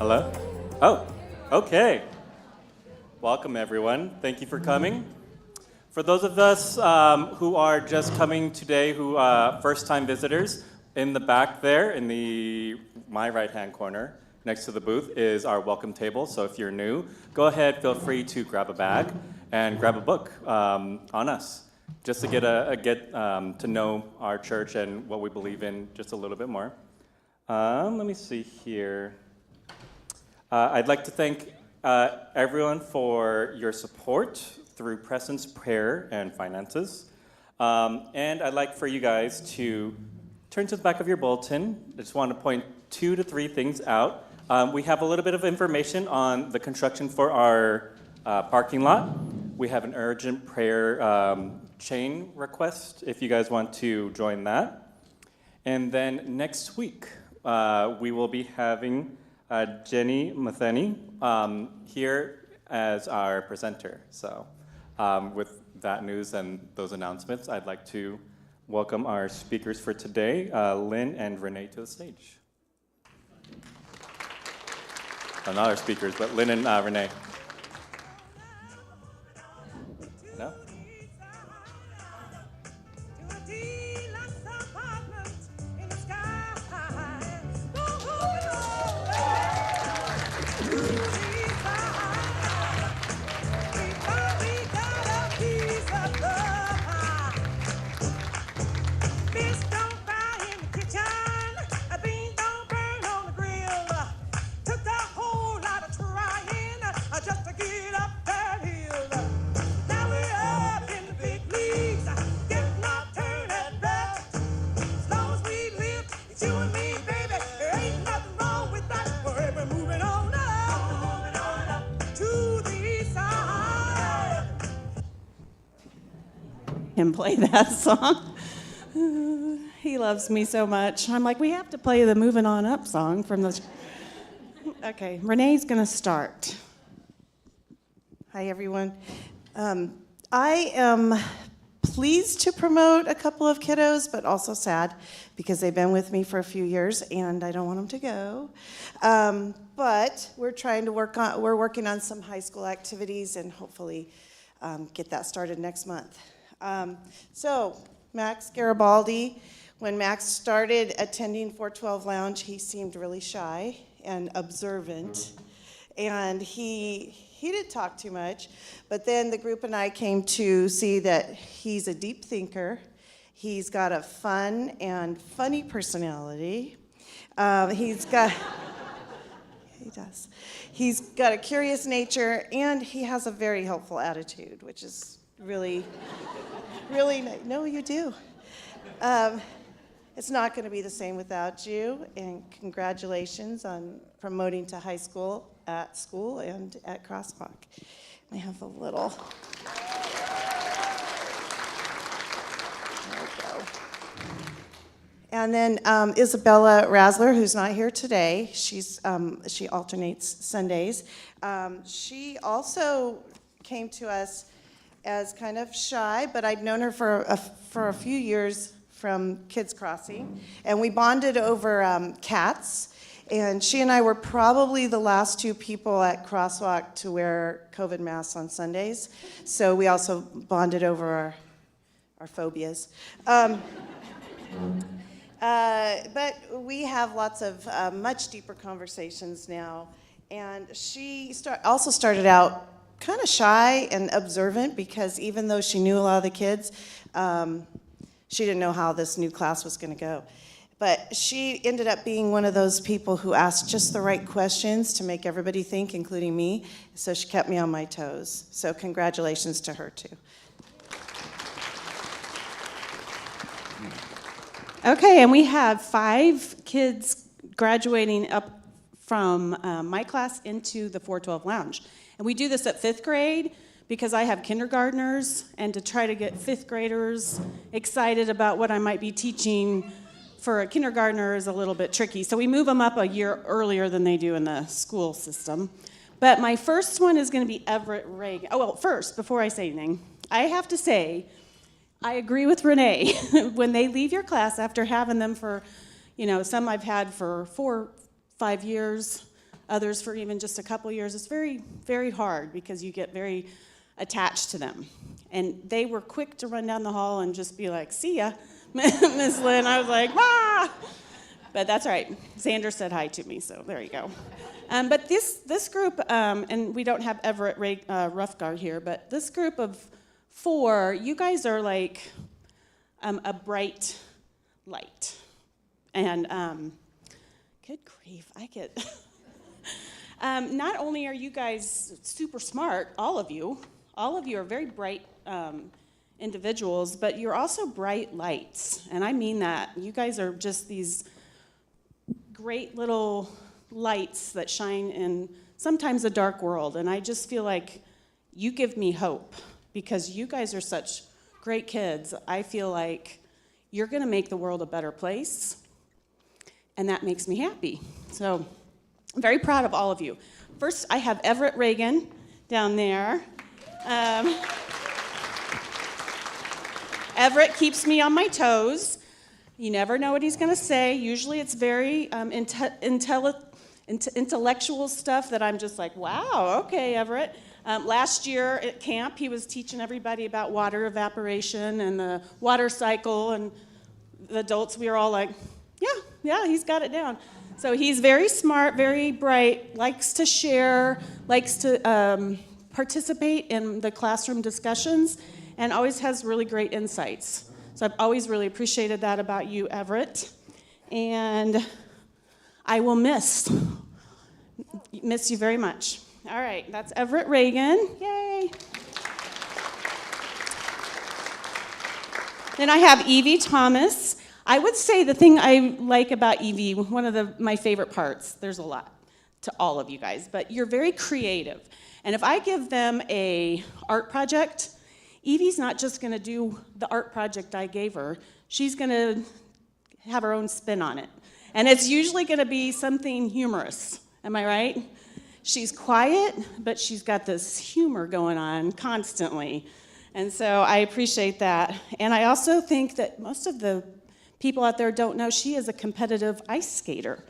Hello? Oh, okay. Welcome, everyone. Thank you for coming. For those of us who are just coming today, who first-time visitors, in the back there, in my right-hand corner, next to the booth, is our welcome table. So if you're new, go ahead, feel free to grab a bag and grab a book on us, just to get to know our church and what we believe in just a little bit more. Let me see here. I'd like to thank everyone for your support through presence, prayer, and finances. And I'd like for you guys to turn to the back of your bulletin. I just want to point 2 to 3 things out. We have a little bit of information on the construction for our parking lot. We have an urgent prayer chain request if you guys want to join that. And then next week, we will be having Jenny Matheny here as our presenter. So with that news and those announcements, I'd like to welcome our speakers for today, Lynn and Renee, to the stage. Not our speakers, but Lynn and Renee. No? Him play that song. He loves me so much. I'm like, we have to play the Moving On Up song from the... Okay, Renee's going to start. Hi, everyone. I am pleased to promote a couple of kiddos, but also sad because they've been with me for a few years and I don't want them to go. But we're working on some high school activities and hopefully get that started next month. So Max Garibaldi, when Max started attending 412 Lounge, he seemed really shy and observant, and he didn't talk too much, but then the group and I came to see that he's a deep thinker. He's got a fun and funny personality. He does. He's got a curious nature, and he has a very helpful attitude, which is really nice. No, you do. It's not going to be the same without you, and congratulations on promoting to high school at school and at Crosswalk. I have a little. There we go. And then Isabella Rasler, who's not here today, she alternates Sundays. She also came to us as kind of shy, but I'd known her for a few years from Kids Crossing, and we bonded over cats. And she and I were probably the last 2 people at Crosswalk to wear COVID masks on Sundays. So we also bonded over our phobias. But we have lots of much deeper conversations now. And she also started out kind of shy and observant because even though she knew a lot of the kids, she didn't know how this new class was going to go. But she ended up being one of those people who asked just the right questions to make everybody think, including me. So she kept me on my toes. So congratulations to her, too. Okay, and we have 5 kids graduating up from my class into the 412 Lounge. And we do this at 5th grade because I have kindergartners, and to try to get 5th graders excited about what I might be teaching for a kindergartner is a little bit tricky. So we move them up a year earlier than they do in the school system. But my first one is going to be Everett Reagan. Oh, well, first, before I say anything, I have to say, I agree with Renee. When they leave your class after having them for, some I've had for 4, 5 years, others for even just a couple years. It's very, very hard because you get very attached to them. And they were quick to run down the hall and just be like, see ya, Miss Lynn. I was like, ah! But that's all right. Xander said hi to me, so there you go. But this group, and we don't have Everett Roughguard here, but this group of 4, you guys are like a bright light. And good grief, I get... not only are you guys super smart, all of you are very bright individuals, but you're also bright lights. And I mean that. You guys are just these great little lights that shine in sometimes a dark world. And I just feel like you give me hope because you guys are such great kids. I feel like you're going to make the world a better place. And that makes me happy. So I'm very proud of all of you. First, I have Everett Reagan down there. Everett keeps me on my toes. You never know what he's going to say. Usually it's very intellectual stuff that I'm just like, wow, okay, Everett. Last year at camp, he was teaching everybody about water evaporation and the water cycle, and the adults, we were all like, yeah, he's got it down. So he's very smart, very bright, likes to share, likes to participate in the classroom discussions, and always has really great insights. So I've always really appreciated that about you, Everett. And I will miss you very much. All right, that's Everett Reagan. Yay. Then I have Evie Thomas. I would say the thing I like about Evie, one of my favorite parts, there's a lot to all of you guys, but you're very creative. And if I give them a art project, Evie's not just going to do the art project I gave her. She's going to have her own spin on it. And it's usually going to be something humorous. Am I right? She's quiet, but she's got this humor going on constantly. And so I appreciate that. And I also think that most of the people out there don't know she is a competitive ice skater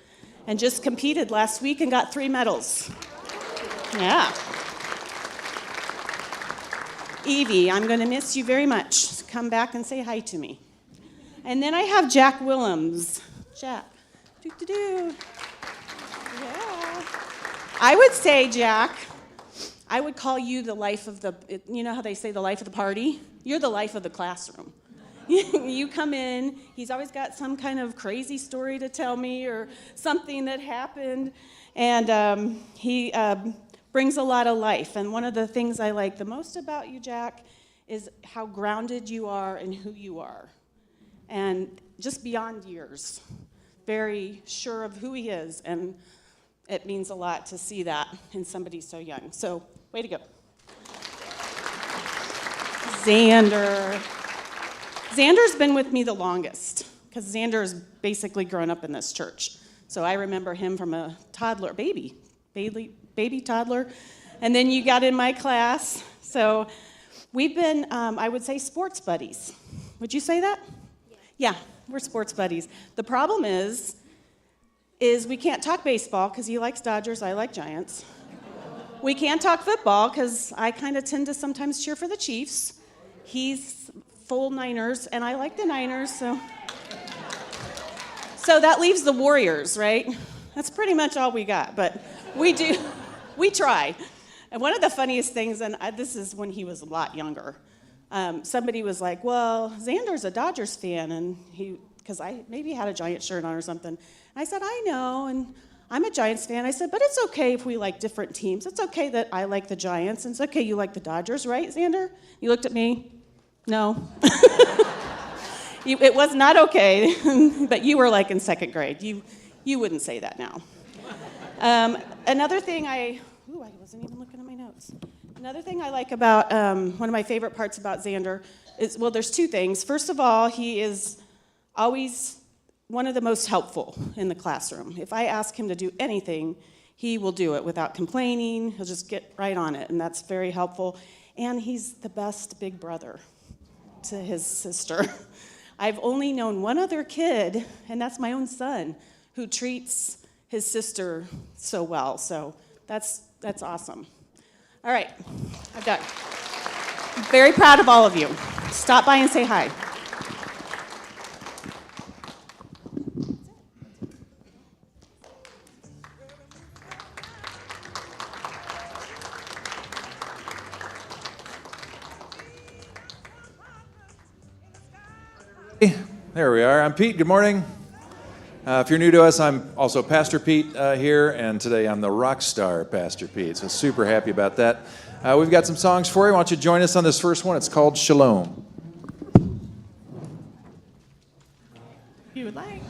and just competed last week and got 3 medals. Yeah. Evie, I'm going to miss you very much. Come back and say hi to me. And then I have Jack Willems. Jack. Yeah. I would say, Jack, I would call you the life of you know how they say the life of the party? You're the life of the classroom. You come in, he's always got some kind of crazy story to tell me or something that happened, and he brings a lot of life. And one of the things I like the most about you, Jack, is how grounded you are in who you are. And just beyond years, very sure of who he is, and it means a lot to see that in somebody so young. So, way to go. Xander. Xander's been with me the longest, because Xander has basically grown up in this church. So I remember him from a toddler, baby toddler, and then you got in my class. So we've been, I would say, sports buddies. Would you say that? Yeah, we're sports buddies. The problem is we can't talk baseball because he likes Dodgers, I like Giants. We can't talk football because I kind of tend to sometimes cheer for the Chiefs. He's full Niners, and I like the Niners, so that leaves the Warriors, right? That's pretty much all we got, but we try. And one of the funniest things, and this is when he was a lot younger, somebody was like, well, Xander's a Dodgers fan, and because I maybe had a Giants shirt on or something. And I said, I know, and I'm a Giants fan. I said, but it's okay if we like different teams. It's okay that I like the Giants, and it's okay you like the Dodgers, right, Xander? You looked at me. No. It was not okay, but you were like in 2nd grade. You wouldn't say that now. Another thing I wasn't even looking at my notes. Another thing I like about, one of my favorite parts about Xander is, well, there's 2 things. First of all, he is always one of the most helpful in the classroom. If I ask him to do anything, he will do it without complaining. He'll just get right on it, and that's very helpful. And he's the best big brother to his sister. I've only known one other kid, and that's my own son, who treats his sister so well. So that's awesome. All right, I'm done. I'm very proud of all of you. Stop by and say hi. There we are. I'm Pete. Good morning. If you're new to us, I'm also Pastor Pete here, and today I'm the rock star Pastor Pete, so super happy about that. We've got some songs for you. Why don't you join us on this first one? It's called Shalom. If you would like.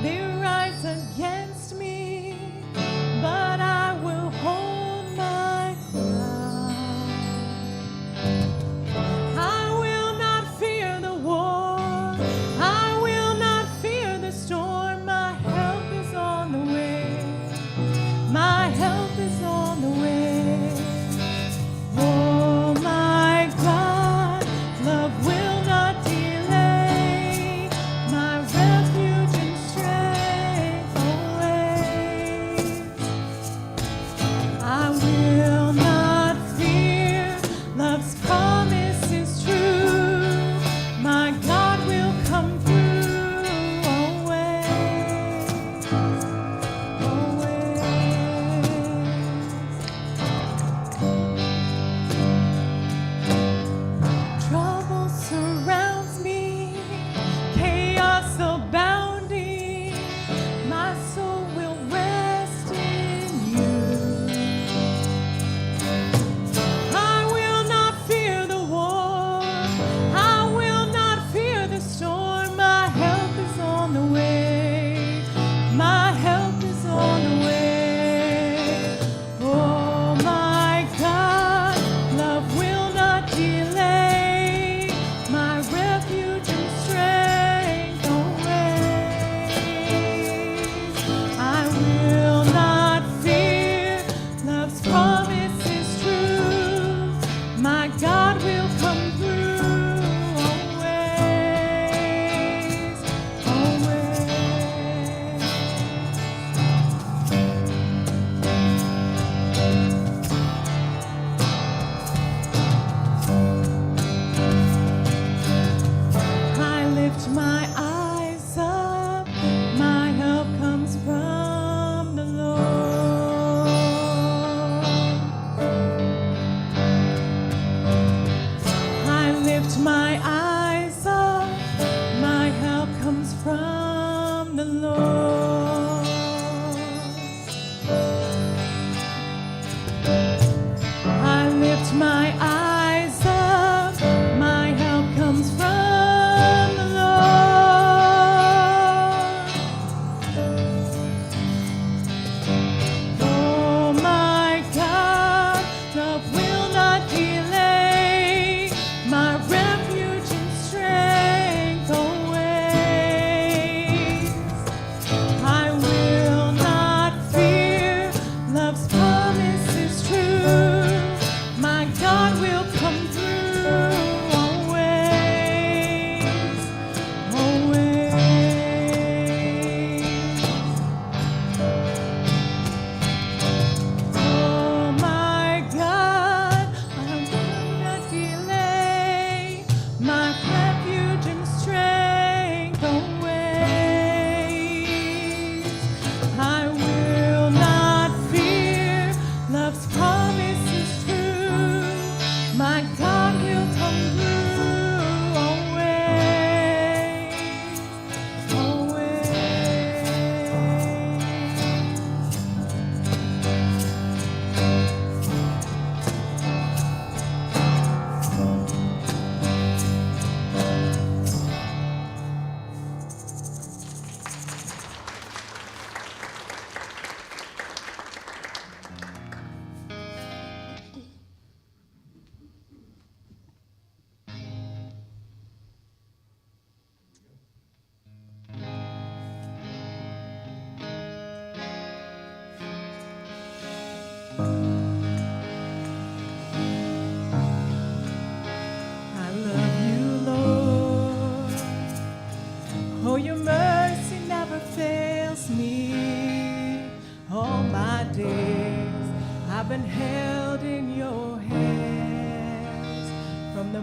They rise against me, but I will hold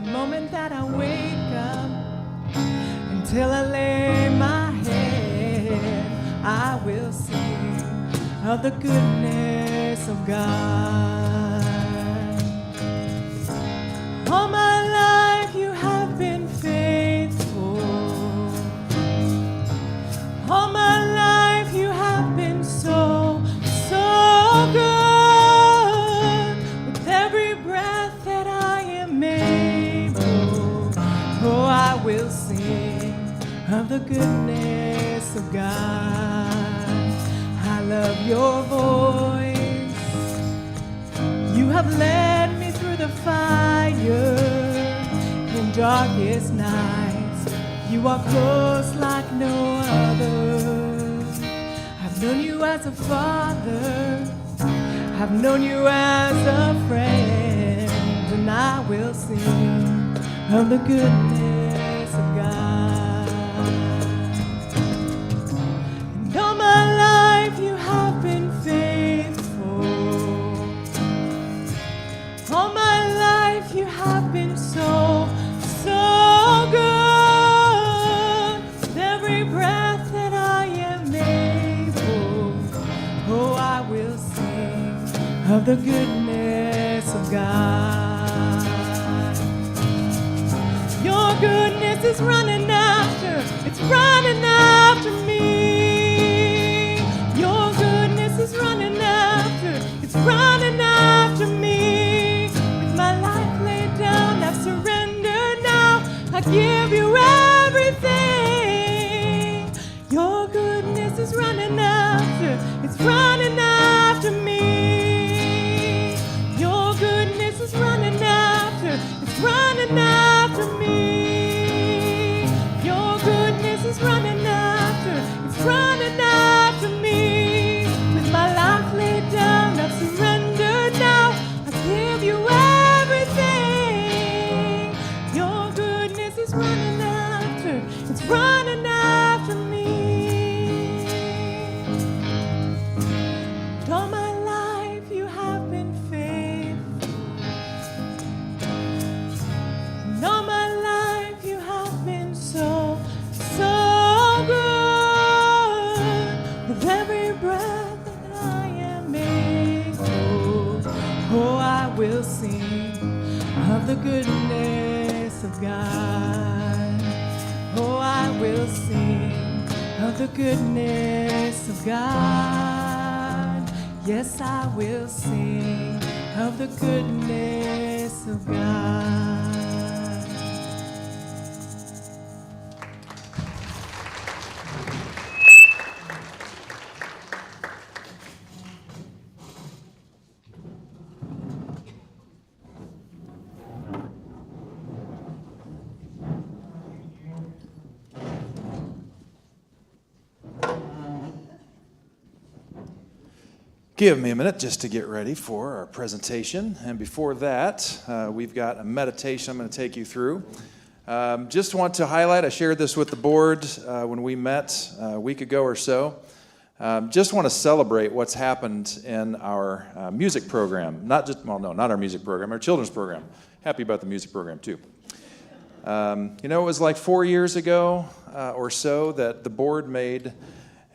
moment that I wake up until I lay my head, I will sing of the goodness of God. All my life you have been faithful. All my life you have been so, so good. With every breath that I am able, oh, I will sing of the goodness of God. I love your voice. You have led me through the fire in darkest nights. You are close like no other. I've known you as a father. I've known you as a friend. And I will sing of the goodness of God. And all my life you have been faithful. All my life you have been so, so good. With every breath that I am able, oh, I will sing of the goodness of God. Your goodness is running after, it's running after me. Your goodness is running after, it's running after me. With my life laid down, I've surrendered now. I give you everything. Your goodness is running after, it's running after me. Your goodness is running after, it's running after me. Your goodness is running after, it's running after me. With my life laid down, I've surrendered now. I give you everything. Your goodness is running after, it's running after me. And all my life you have been faithful. And all my life you have been so, so good. With every breath that I am able, oh, I will sing of the goodness of God. Oh, I will sing of the goodness of God. Yes, I will sing of the goodness of God. Give me a minute just to get ready for our presentation. And before that, we've got a meditation I'm going to take you through. Just want to highlight, I shared this with the board when we met a week ago or so. Just want to celebrate what's happened in our music program. Not our music program, our children's program. Happy about the music program too. It was like 4 years ago or so that the board made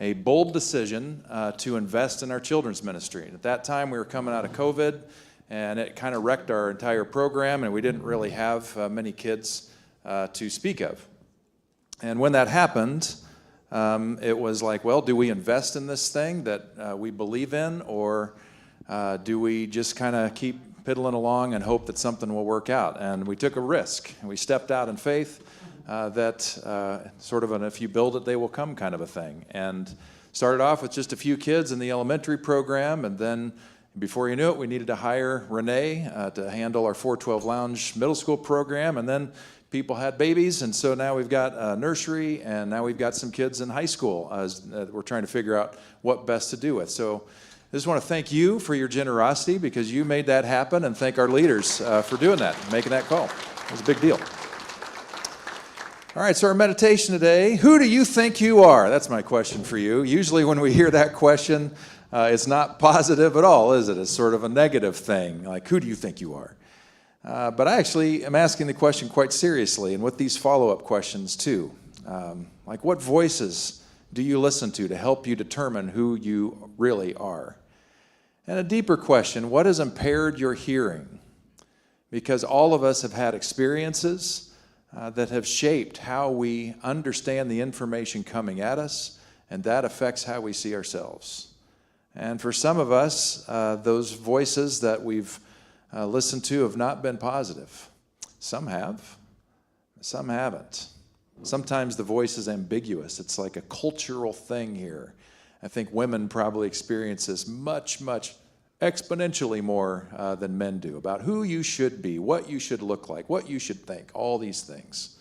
a bold decision to invest in our children's ministry. And at that time, we were coming out of COVID, and it kind of wrecked our entire program, and we didn't really have many kids to speak of. And when that happened, it was like, well, do we invest in this thing that we believe in, or do we just kind of keep piddling along and hope that something will work out? And we took a risk, and we stepped out in faith. That sort of an if you build it, they will come kind of a thing. And started off with just a few kids in the elementary program, and then before you knew it, we needed to hire Renee to handle our 412 Lounge middle school program, and then people had babies, and so now we've got a nursery, and now we've got some kids in high school as we're trying to figure out what best to do with. So I just want to thank you for your generosity, because you made that happen, and thank our leaders for doing that, making that call. It was a big deal. All right, so our meditation today, who do you think you are? That's my question for you. Usually when we hear that question, it's not positive at all, is it? It's sort of a negative thing, like, who do you think you are? But I actually am asking the question quite seriously, and with these follow-up questions too. Like, what voices do you listen to help you determine who you really are? And a deeper question, what has impaired your hearing? Because all of us have had experiences that have shaped how we understand the information coming at us, and that affects how we see ourselves. And for some of us, those voices that we've listened to have not been positive. Some have, some haven't. Sometimes the voice is ambiguous. It's like a cultural thing here. I think women probably experience this much, much exponentially more than men do, about who you should be, what you should look like, what you should think, all these things.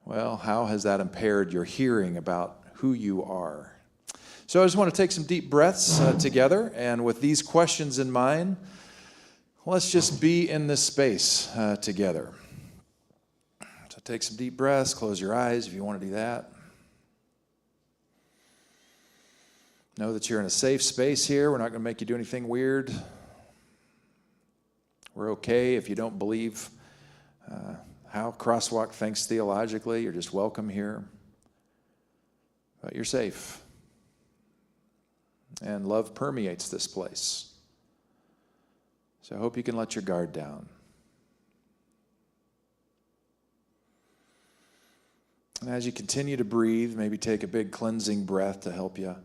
Well, how has that impaired your hearing about who you are? So I just want to take some deep breaths together, and with these questions in mind, let's just be in this space together. So take some deep breaths, close your eyes if you want to do that. Know that you're in a safe space here. We're not going to make you do anything weird. We're okay if you don't believe how Crosswalk thinks theologically. You're just welcome here. But you're safe. And love permeates this place. So I hope you can let your guard down. And as you continue to breathe, maybe take a big cleansing breath to help you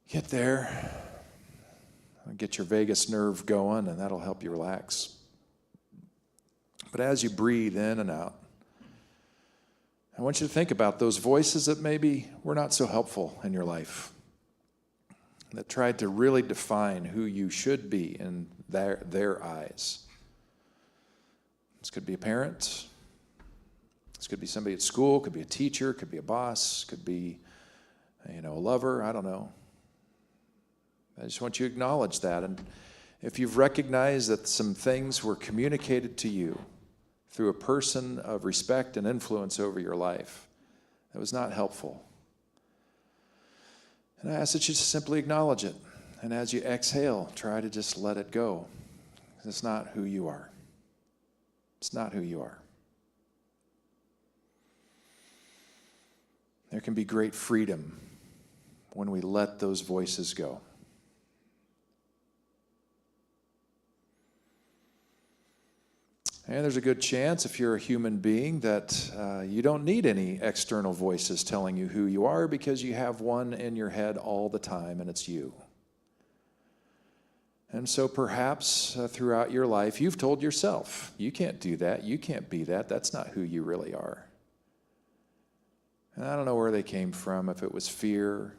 get there. Get your vagus nerve going, and that'll help you relax. But as you breathe in and out, I want you to think about those voices that maybe were not so helpful in your life, that tried to really define who you should be in their eyes. This could be a parent. This could be somebody at school. Could be a teacher. Could be a boss. Could be, a lover. I don't know. I just want you to acknowledge that. And if you've recognized that some things were communicated to you through a person of respect and influence over your life that was not helpful, and I ask that you just simply acknowledge it. And as you exhale, try to just let it go. It's not who you are. It's not who you are. There can be great freedom when we let those voices go. And there's a good chance, if you're a human being, that you don't need any external voices telling you who you are, because you have one in your head all the time, and it's you. And so perhaps throughout your life, you've told yourself, you can't do that, you can't be that, that's not who you really are. And I don't know where they came from, if it was fear,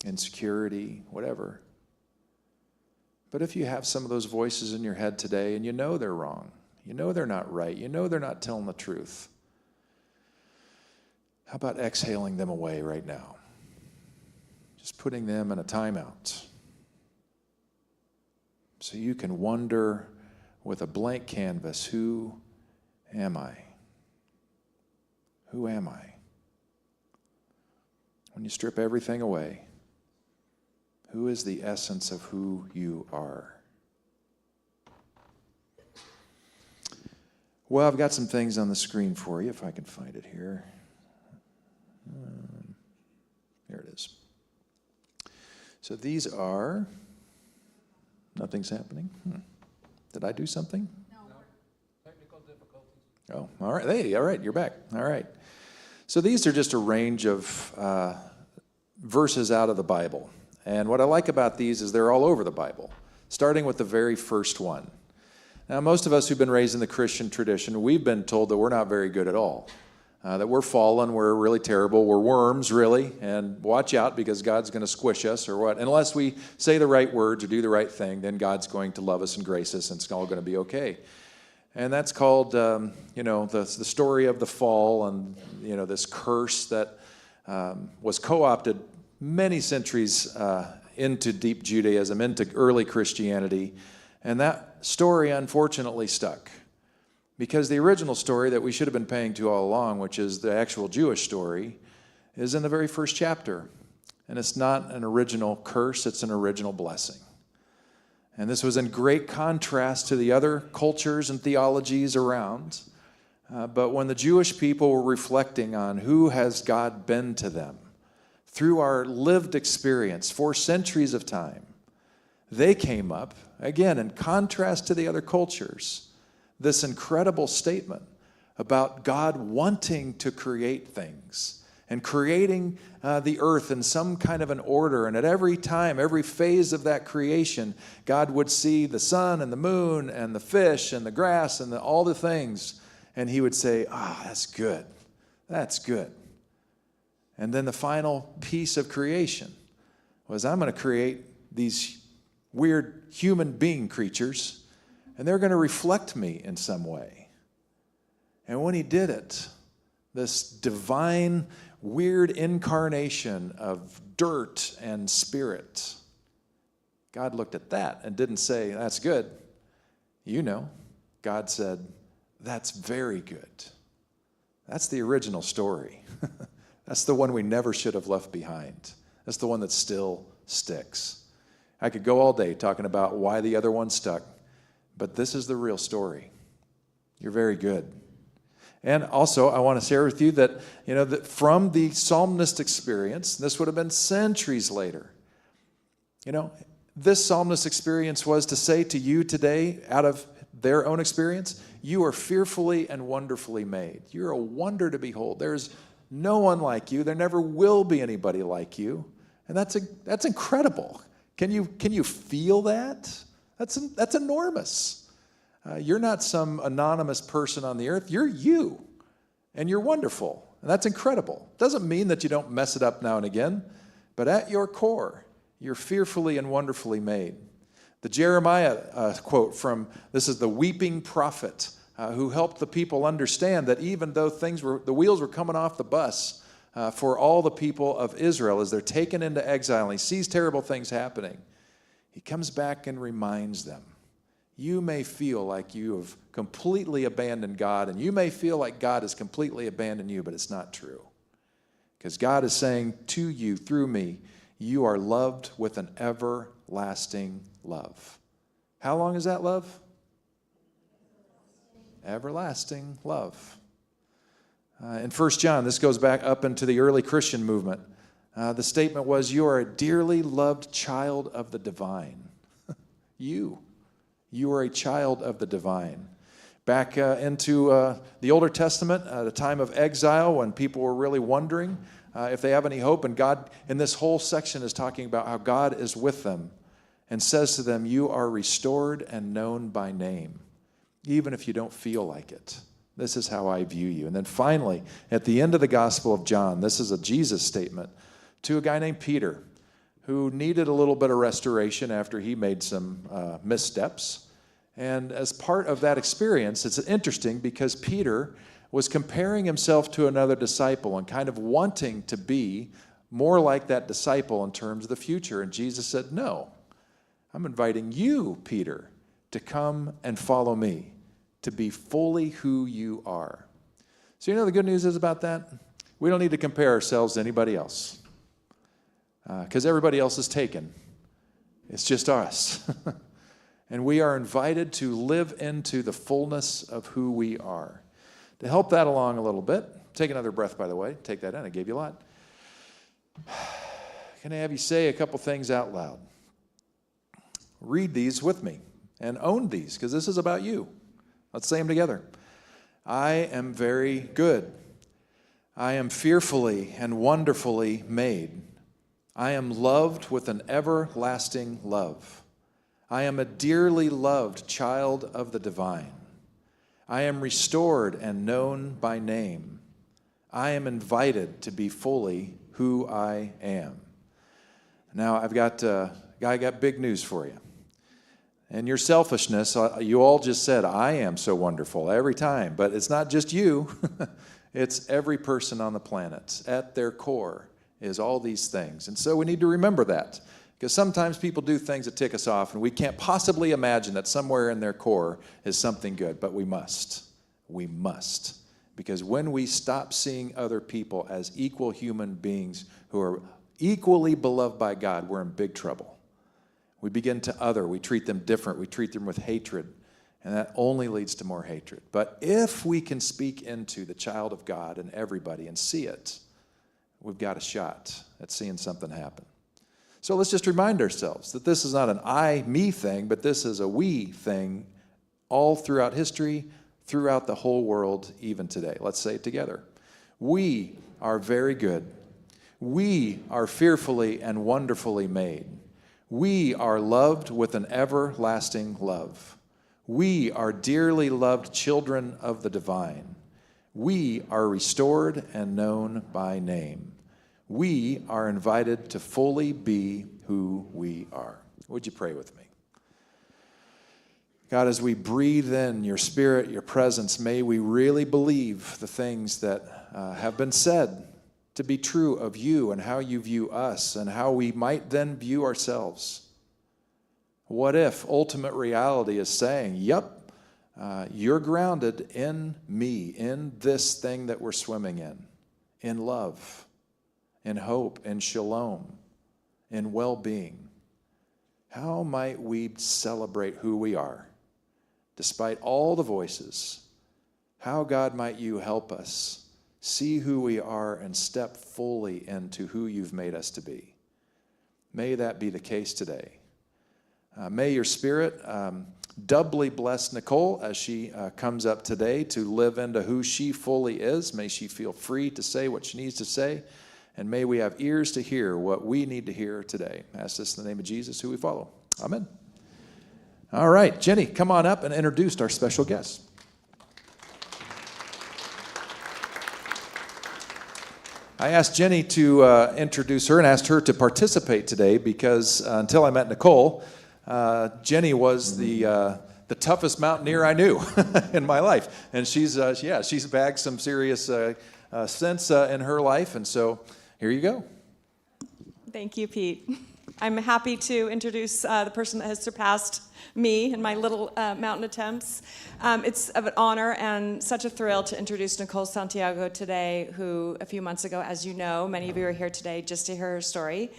insecurity, whatever. But if you have some of those voices in your head today and you know they're wrong, you know they're not right, you know they're not telling the truth, how about exhaling them away right now? Just putting them in a timeout. So you can wonder with a blank canvas, who am I? Who am I? When you strip everything away, who is the essence of who you are? Well, I've got some things on the screen for you, if I can find it here. Here it is. So these are, nothing's happening. Did I do something? No. Technical difficulties. Oh, all right. Hey, all right, you're back. All right. So these are just a range of verses out of the Bible. And what I like about these is they're all over the Bible, starting with the very first one. Now, most of us who've been raised in the Christian tradition, we've been told that we're not very good at all, that we're fallen, we're really terrible, we're worms, really, and watch out because God's going to squish us or what. Unless we say the right words or do the right thing, then God's going to love us and grace us, and it's all going to be okay. And that's called, the story of the fall and, this curse that was co-opted many centuries into deep Judaism, into early Christianity. And that story, unfortunately, stuck. Because the original story that we should have been paying to all along, which is the actual Jewish story, is in the very first chapter. And it's not an original curse, it's an original blessing. And this was in great contrast to the other cultures and theologies around. But when the Jewish people were reflecting on who has God been to them through our lived experience for centuries of time, they came up, again, in contrast to the other cultures, this incredible statement about God wanting to create things and creating the earth in some kind of an order. And at every time, every phase of that creation, God would see the sun and the moon and the fish and the grass and all the things. And he would say, that's good. That's good. And then the final piece of creation was, I'm going to create these weird human being creatures, and they're going to reflect me in some way. And when he did it, this divine, weird incarnation of dirt and spirit, God looked at that and didn't say, that's good. You know, God said, that's very good. That's the original story. That's the one we never should have left behind. That's the one that still sticks. I could go all day talking about why the other one stuck, but this is the real story. You're very good. And also, I want to share with you that, that from the psalmist experience, this would have been centuries later. This psalmist experience was to say to you today, out of their own experience, you are fearfully and wonderfully made. You're a wonder to behold. There's no one like you. There never will be anybody like you. And that's incredible. Can you feel that? That's enormous. You're not some anonymous person on the earth. You're you, and you're wonderful, and that's incredible. Doesn't mean that you don't mess it up now and again, but at your core, you're fearfully and wonderfully made. The Jeremiah quote from, this is the weeping prophet who helped the people understand that even though the wheels were coming off the bus for all the people of Israel as they're taken into exile, and he sees terrible things happening, he comes back and reminds them, you may feel like you have completely abandoned God, and you may feel like God has completely abandoned you, but it's not true. Because God is saying to you, through me, you are loved with an everlasting love. How long is that love? Everlasting love. In 1 John, this goes back up into the early Christian movement. The statement was, you are a dearly loved child of the divine. You are a child of the divine. Back into the Older Testament, the time of exile, when people were really wondering if they have any hope, and God, in this whole section, is talking about how God is with them and says to them, you are restored and known by name, even if you don't feel like it. This is how I view you. And then finally, at the end of the Gospel of John, this is a Jesus statement to a guy named Peter, who needed a little bit of restoration after he made some missteps. And as part of that experience, it's interesting because Peter was comparing himself to another disciple and kind of wanting to be more like that disciple in terms of the future. And Jesus said, no, I'm inviting you, Peter, to come and follow me, to be fully who you are. So the good news is about that? We don't need to compare ourselves to anybody else. Because everybody else is taken. It's just us. And we are invited to live into the fullness of who we are. To help that along a little bit, take another breath, by the way. Take that in. I gave you a lot. Can I have you say a couple things out loud? Read these with me and own these, because this is about you. Let's say them together. I am very good. I am fearfully and wonderfully made. I am loved with an everlasting love. I am a dearly loved child of the divine. I am restored and known by name. I am invited to be fully who I am. Now, I got big news for you. And your selfishness, you all just said, I am so wonderful every time. But it's not just you. It's every person on the planet. At their core is all these things. And so we need to remember that. Because sometimes people do things that tick us off, and we can't possibly imagine that somewhere in their core is something good. But we must. We must. Because when we stop seeing other people as equal human beings who are equally beloved by God, we're in big trouble. We begin to other. We treat them different. We treat them with hatred. And that only leads to more hatred. But if we can speak into the child of God and everybody and see it, we've got a shot at seeing something happen. So let's just remind ourselves that this is not an I, me thing, but this is a we thing all throughout history, throughout the whole world, even today. Let's say it together. We are very good. We are fearfully and wonderfully made. We are loved with an everlasting love. We are dearly loved children of the divine. We are restored and known by name. We are invited to fully be who we are. Would you pray with me? God, as we breathe in your spirit, your presence, may we really believe the things that have been said to be true of you and how you view us and how we might then view ourselves. What if ultimate reality is saying, yep, you're grounded in me, in this thing that we're swimming in love, in hope, in shalom, in well-being. How might we celebrate who we are, despite all the voices? How, God, might you help us see who we are and step fully into who you've made us to be? May that be the case today. May your Spirit doubly bless Nicole as she comes up today to live into who she fully is. May she feel free to say what she needs to say. And may we have ears to hear what we need to hear today. I ask this in the name of Jesus, who we follow. Amen. All right, Jenny, come on up and introduce our special guest. I asked Jenny to introduce her and asked her to participate today because until I met Nicole, Jenny was the toughest mountaineer I knew in my life. And she's bagged some serious sense in her life. And so here you go. Thank you, Pete. I'm happy to introduce the person that has surpassed me in my little mountain attempts. It's an honor and such a thrill to introduce Nicole Santiago today, who a few months ago, as you know, many of you are here today just to hear her story.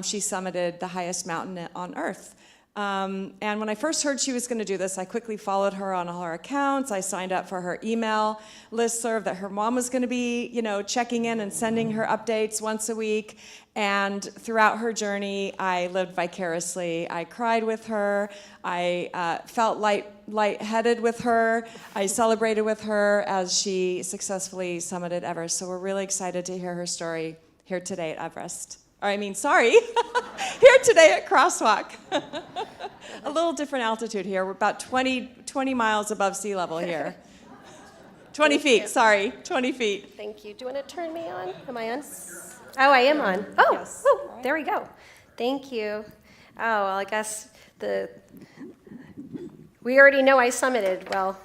She summited the highest mountain on earth. And when I first heard she was going to do this, I quickly followed her on all her accounts. I signed up for her email listserv that her mom was going to be, checking in and sending her updates once a week. And throughout her journey, I lived vicariously. I cried with her. I felt lightheaded with her. I celebrated with her as she successfully summited Everest. So we're really excited to hear her story here today at Everest. Here today at Crosswalk. A little different altitude here. We're about 20 miles above sea level here. 20 feet, 20 feet. Thank you. Do you want to turn me on? Am I on? Oh, I am on. Oh, Yes. oh, there we go. Thank you. Oh, well, I guess we already know I summited. Well,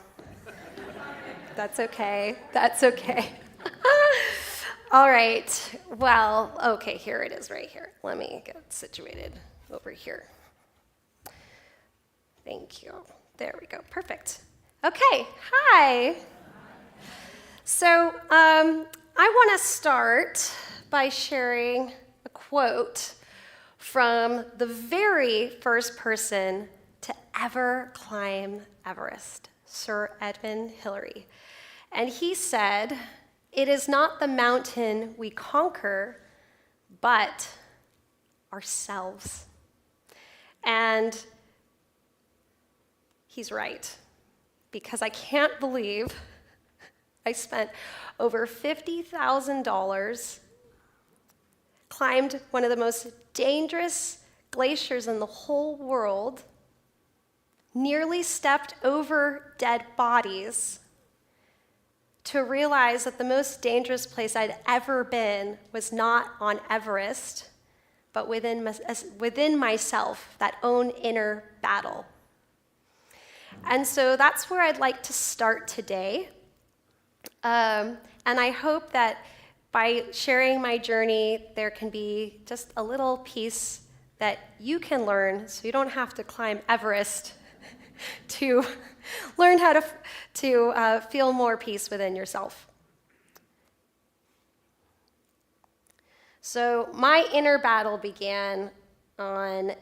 that's okay. That's okay. All right. Well, okay, here it is right here. Let me get situated over here. Thank you. There we go. Perfect. Okay. Hi. So I want to start by sharing a quote from the very first person to ever climb Everest, Sir Edmund Hillary. And he said, "It is not the mountain we conquer, but ourselves." And he's right, because I can't believe I spent over $50,000, climbed one of the most dangerous glaciers in the whole world, nearly stepped over dead bodies, to realize that the most dangerous place I'd ever been was not on Everest, but within myself, that own inner battle. And so that's where I'd like to start today. And I hope that by sharing my journey, there can be just a little piece that you can learn so you don't have to climb Everest to learn how to feel more peace within yourself. So my inner battle began on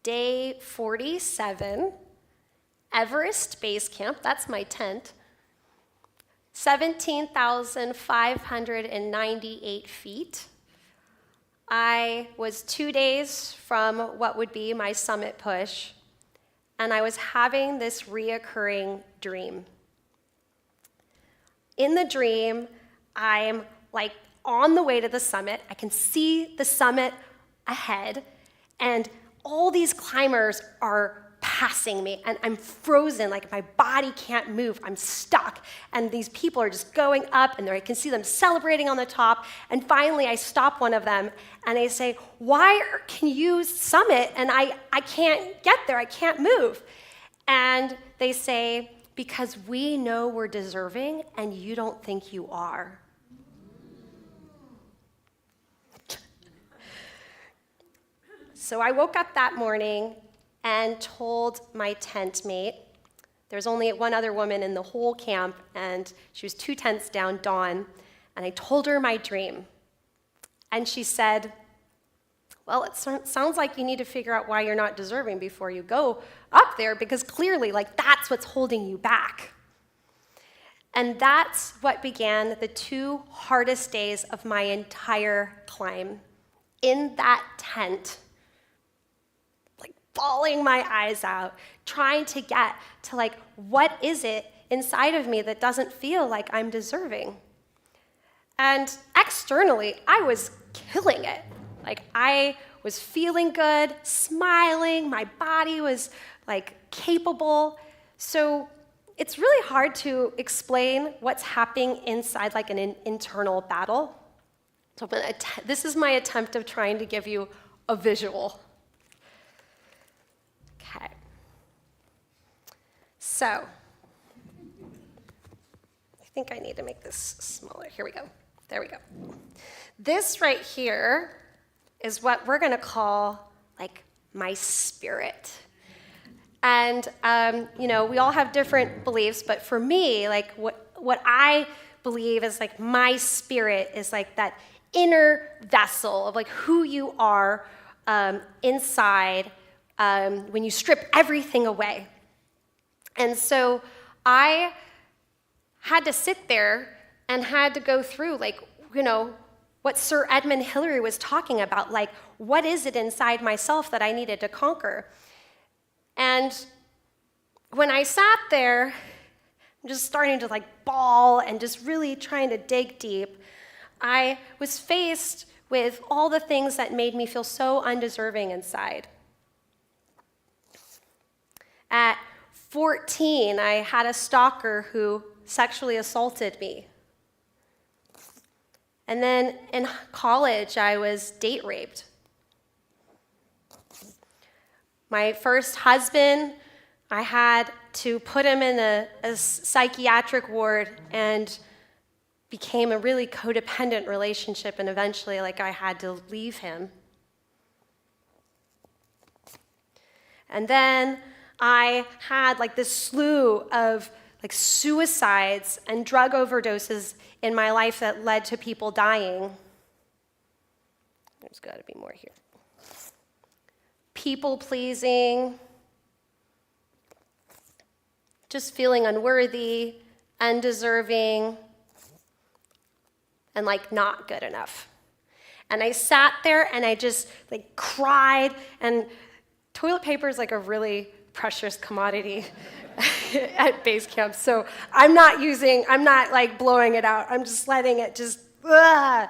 day 47, Everest Base Camp, that's my tent, 17,598 feet. I was 2 days from what would be my summit push, and I was having this reoccurring dream. In the dream, I'm like on the way to the summit. I can see the summit ahead, and all these climbers are passing me, and I'm frozen, like my body can't move, I'm stuck, and these people are just going up, and I can see them celebrating on the top, and finally I stop one of them, and I say, can you summit, and I can't get there, I can't move, and they say, because we know we're deserving, and you don't think you are. So I woke up that morning and told my tent mate, there's only one other woman in the whole camp, and she was 2 tents down, Dawn, and I told her my dream. And she said, well, it sounds like you need to figure out why you're not deserving before you go up there, because clearly, like, that's what's holding you back. And that's what began the 2 hardest days of my entire climb. In that tent, bawling my eyes out, trying to get to like, what is it inside of me that doesn't feel like I'm deserving? And externally, I was killing it. Like, I was feeling good, smiling, my body was like capable. So it's really hard to explain what's happening inside like an internal battle. So this is my attempt of trying to give you a visual. Okay. So, I think I need to make this smaller. Here we go. There we go. This right here is what we're going to call like my spirit. And, we all have different beliefs, but for me, like what I believe is like my spirit is like that inner vessel of like who you are inside when you strip everything away. And so I had to sit there and had to go through what Sir Edmund Hillary was talking about, like what is it inside myself that I needed to conquer? And when I sat there, I'm just starting to like bawl and just really trying to dig deep, I was faced with all the things that made me feel so undeserving inside. At 14, I had a stalker who sexually assaulted me. And then in college, I was date raped. My first husband, I had to put him in a psychiatric ward and became a really codependent relationship, and eventually I had to leave him. And then I had this slew of suicides and drug overdoses in my life that led to people dying. There's got to be more here. People pleasing, just feeling unworthy, undeserving, and not good enough. And I sat there and I just cried, and toilet paper is a really precious commodity at base camp. So I'm not blowing it out. I'm just letting it just, ugh.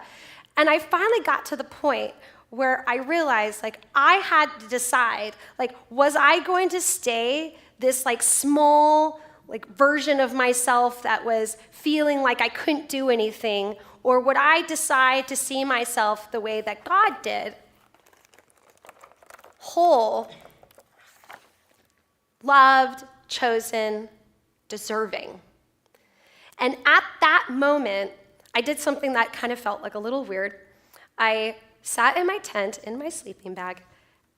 And I finally got to the point where I realized I had to decide, was I going to stay this small version of myself that was feeling like I couldn't do anything, or would I decide to see myself the way that God did? Whole, loved, chosen, deserving. And at that moment, I did something that kind of felt a little weird. I sat in my tent, in my sleeping bag,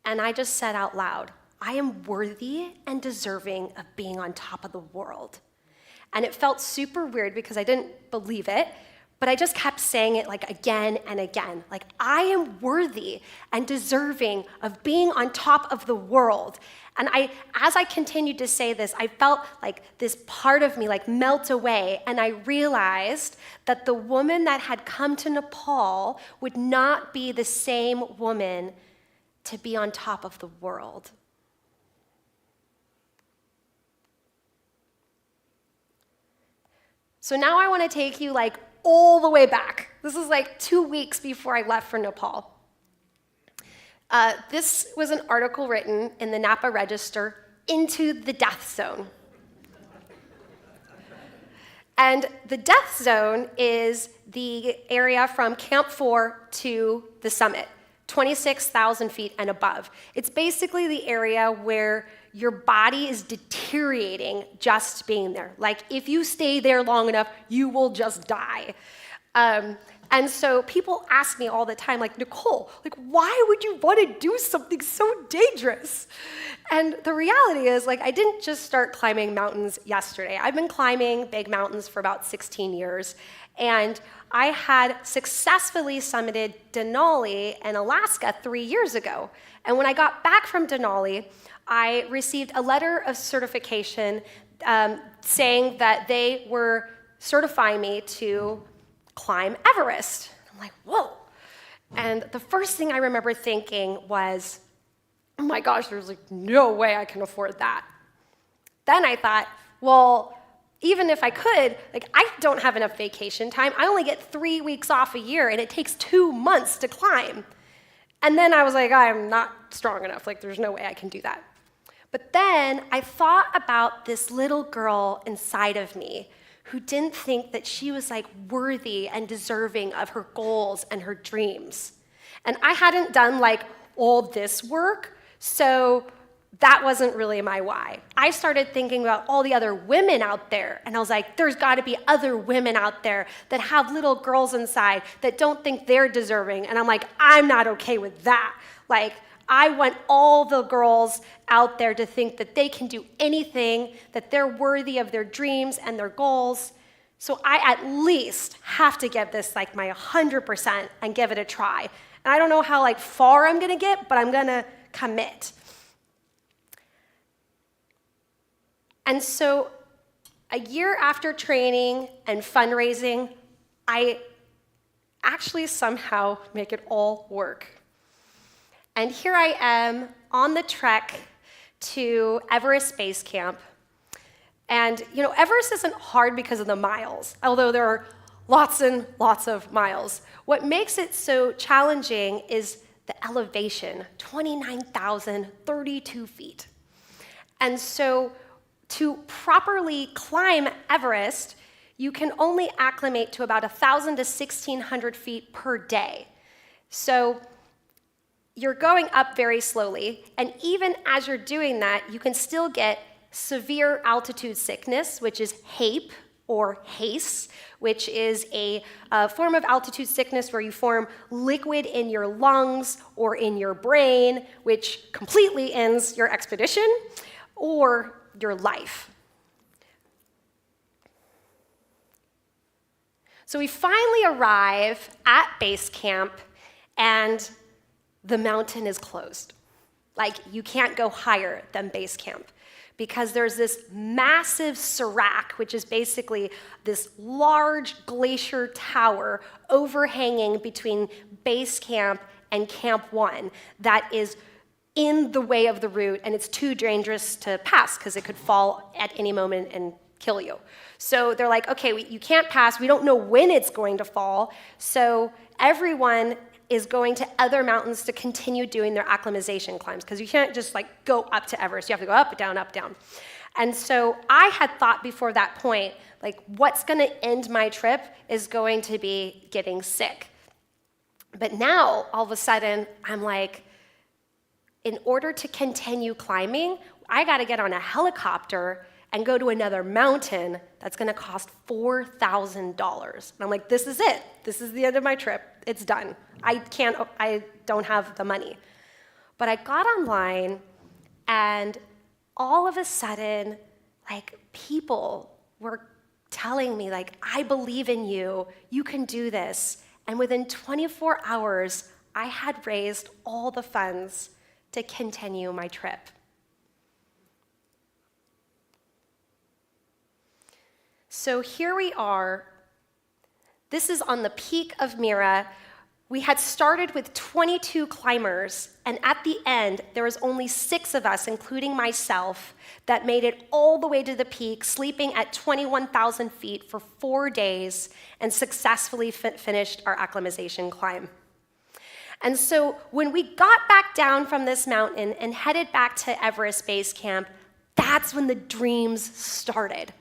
and I just said out loud, I am worthy and deserving of being on top of the world. And it felt super weird because I didn't believe it, But I just kept saying it like again and again. Like, I am worthy and deserving of being on top of the world. And as I continued to say this, I felt like this part of me like melt away. And I realized that the woman that had come to Nepal would not be the same woman to be on top of the world. So now I want to take you like all the way back. This is like 2 weeks before I left for Nepal. This was an article written in the Napa Register, Into the Death Zone. And the death zone is the area from Camp 4 to the summit, 26,000 feet and above. It's basically the area where your body is deteriorating just being there. Like, if you stay there long enough, you will just die. And so people ask me all the time, like, Nicole, like, why would you want to do something so dangerous? And the reality is, like, I didn't just start climbing mountains yesterday. I've been climbing big mountains for about 16 years. And I had successfully summited Denali in Alaska 3 years ago. And when I got back from Denali, I received a letter of certification saying that they were certifying me to climb Everest. I'm like, whoa. And the first thing I remember thinking was, oh my gosh, there's like no way I can afford that. Then I thought, well, even if I could, like, I don't have enough vacation time. I only get 3 weeks off a year, and it takes 2 months to climb. And then I was like, I'm not strong enough. Like, there's no way I can do that. But then I thought about this little girl inside of me who didn't think that she was like worthy and deserving of her goals and her dreams. And I hadn't done like all this work, so that wasn't really my why. I started thinking about all the other women out there, and I was like, there's gotta be other women out there that have little girls inside that don't think they're deserving, and I'm like, I'm not okay with that. Like, I want all the girls out there to think that they can do anything, that they're worthy of their dreams and their goals. So I at least have to give this like my 100% and give it a try. And I don't know how like far I'm gonna get, but I'm gonna commit. And so a year after training and fundraising, I actually somehow make it all work. And here I am on the trek to Everest Base Camp. And, you know, Everest isn't hard because of the miles, although there are lots and lots of miles. What makes it so challenging is the elevation, 29,032 feet. And so to properly climb Everest, you can only acclimate to about 1,000 to 1,600 feet per day. So you're going up very slowly, and even as you're doing that, you can still get severe altitude sickness, which is HAPE, or HACE, which is a form of altitude sickness where you form liquid in your lungs or in your brain, which completely ends your expedition or your life. So we finally arrive at base camp, and the mountain is closed. Like, you can't go higher than base camp because there's this massive serac, which is basically this large glacier tower overhanging between base camp and Camp 1 that is in the way of the route, and it's too dangerous to pass because it could fall at any moment and kill you. So they're like, okay, you can't pass. We don't know when it's going to fall. So everyone is going to other mountains to continue doing their acclimatization climbs, because you can't just like go up to Everest. You have to go up, down, up, down. And so I had thought before that point, like, what's going to end my trip is going to be getting sick. But now, all of a sudden, I'm like, in order to continue climbing, I got to get on a helicopter and go to another mountain that's going to cost $4,000. And I'm like, this is it. This is the end of my trip. It's done. I don't have the money. But I got online, and all of a sudden, like, people were telling me, like, I believe in you, you can do this. And within 24 hours, I had raised all the funds to continue my trip. So here we are. This is on the peak of Mira. We had started with 22 climbers, and at the end, there was only 6 of us, including myself, that made it all the way to the peak, sleeping at 21,000 feet for 4 days, and successfully finished our acclimatization climb. And so when we got back down from this mountain and headed back to Everest Base Camp, that's when the dreams started.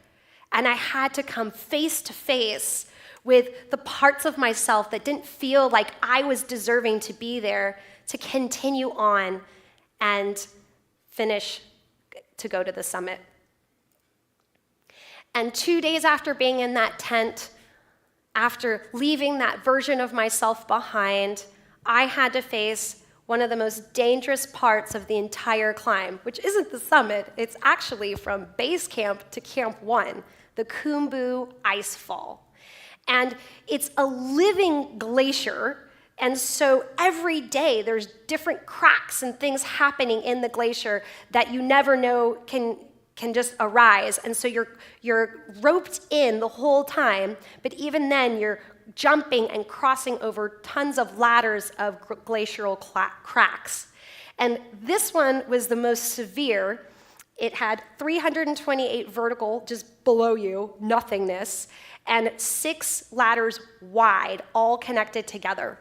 And I had to come face to face with the parts of myself that didn't feel like I was deserving to be there, to continue on and finish to go to the summit. And 2 days after being in that tent, after leaving that version of myself behind, I had to face one of the most dangerous parts of the entire climb, which isn't the summit, it's actually from base camp to Camp 1, the Khumbu Ice Fall. And it's a living glacier, and so every day there's different cracks and things happening in the glacier that you never know can just arise. And so you're roped in the whole time, but even then you're jumping and crossing over tons of ladders of glacial cracks. And this one was the most severe. It had 328 vertical, just below you, nothingness, and 6 ladders wide, all connected together.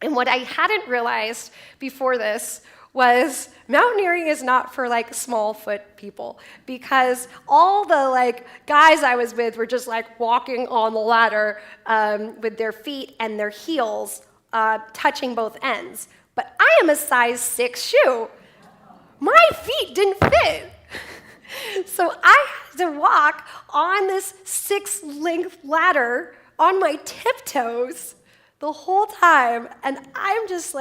And what I hadn't realized before this was mountaineering is not for like small foot people, because all the guys I was with were just walking on the ladder with their feet and their heels touching both ends. But I am a size 6 shoe. My feet didn't fit. So I had to walk on this 6-length ladder on my tiptoes the whole time, and I'm just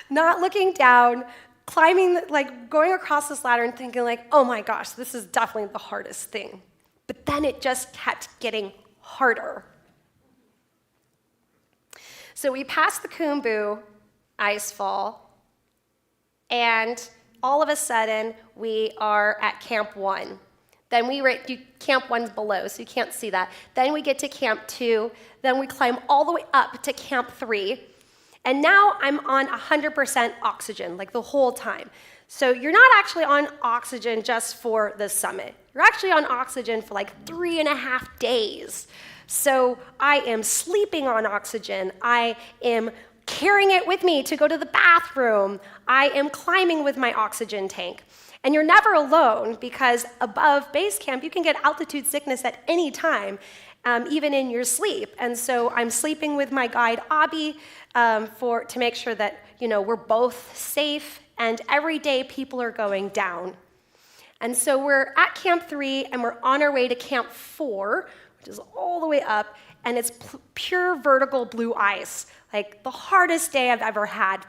not looking down, climbing, going across this ladder and thinking oh my gosh, this is definitely the hardest thing. But then it just kept getting harder. So we passed the Khumbu Ice Fall, and all of a sudden, we are at Camp 1. Then Camp 1's below, so you can't see that. Then we get to Camp 2. Then we climb all the way up to Camp 3. And now I'm on 100% oxygen, the whole time. So you're not actually on oxygen just for the summit. You're actually on oxygen for 3.5 days. So I am sleeping on oxygen. I am carrying it with me to go to the bathroom. I am climbing with my oxygen tank. And you're never alone, because above base camp, you can get altitude sickness at any time, even in your sleep. And so I'm sleeping with my guide, Abi, to make sure that we're both safe. And every day, people are going down. And so we're at Camp 3, and we're on our way to Camp 4, which is all the way up, and it's pure vertical blue ice, the hardest day I've ever had.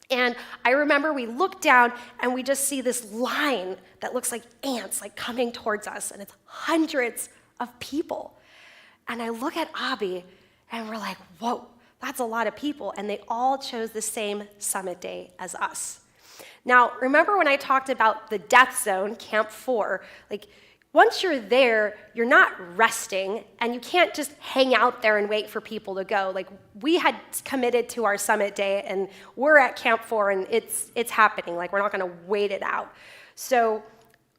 And I remember we look down, and we just see this line that looks like ants, coming towards us, and it's hundreds of people. And I look at Abi, and we're like, whoa, that's a lot of people, and they all chose the same summit day as us. Now, remember when I talked about the death zone, Camp 4, once you're there, you're not resting, and you can't just hang out there and wait for people to go. We had committed to our summit day, and we're at Camp 4, and it's happening. We're not going to wait it out. So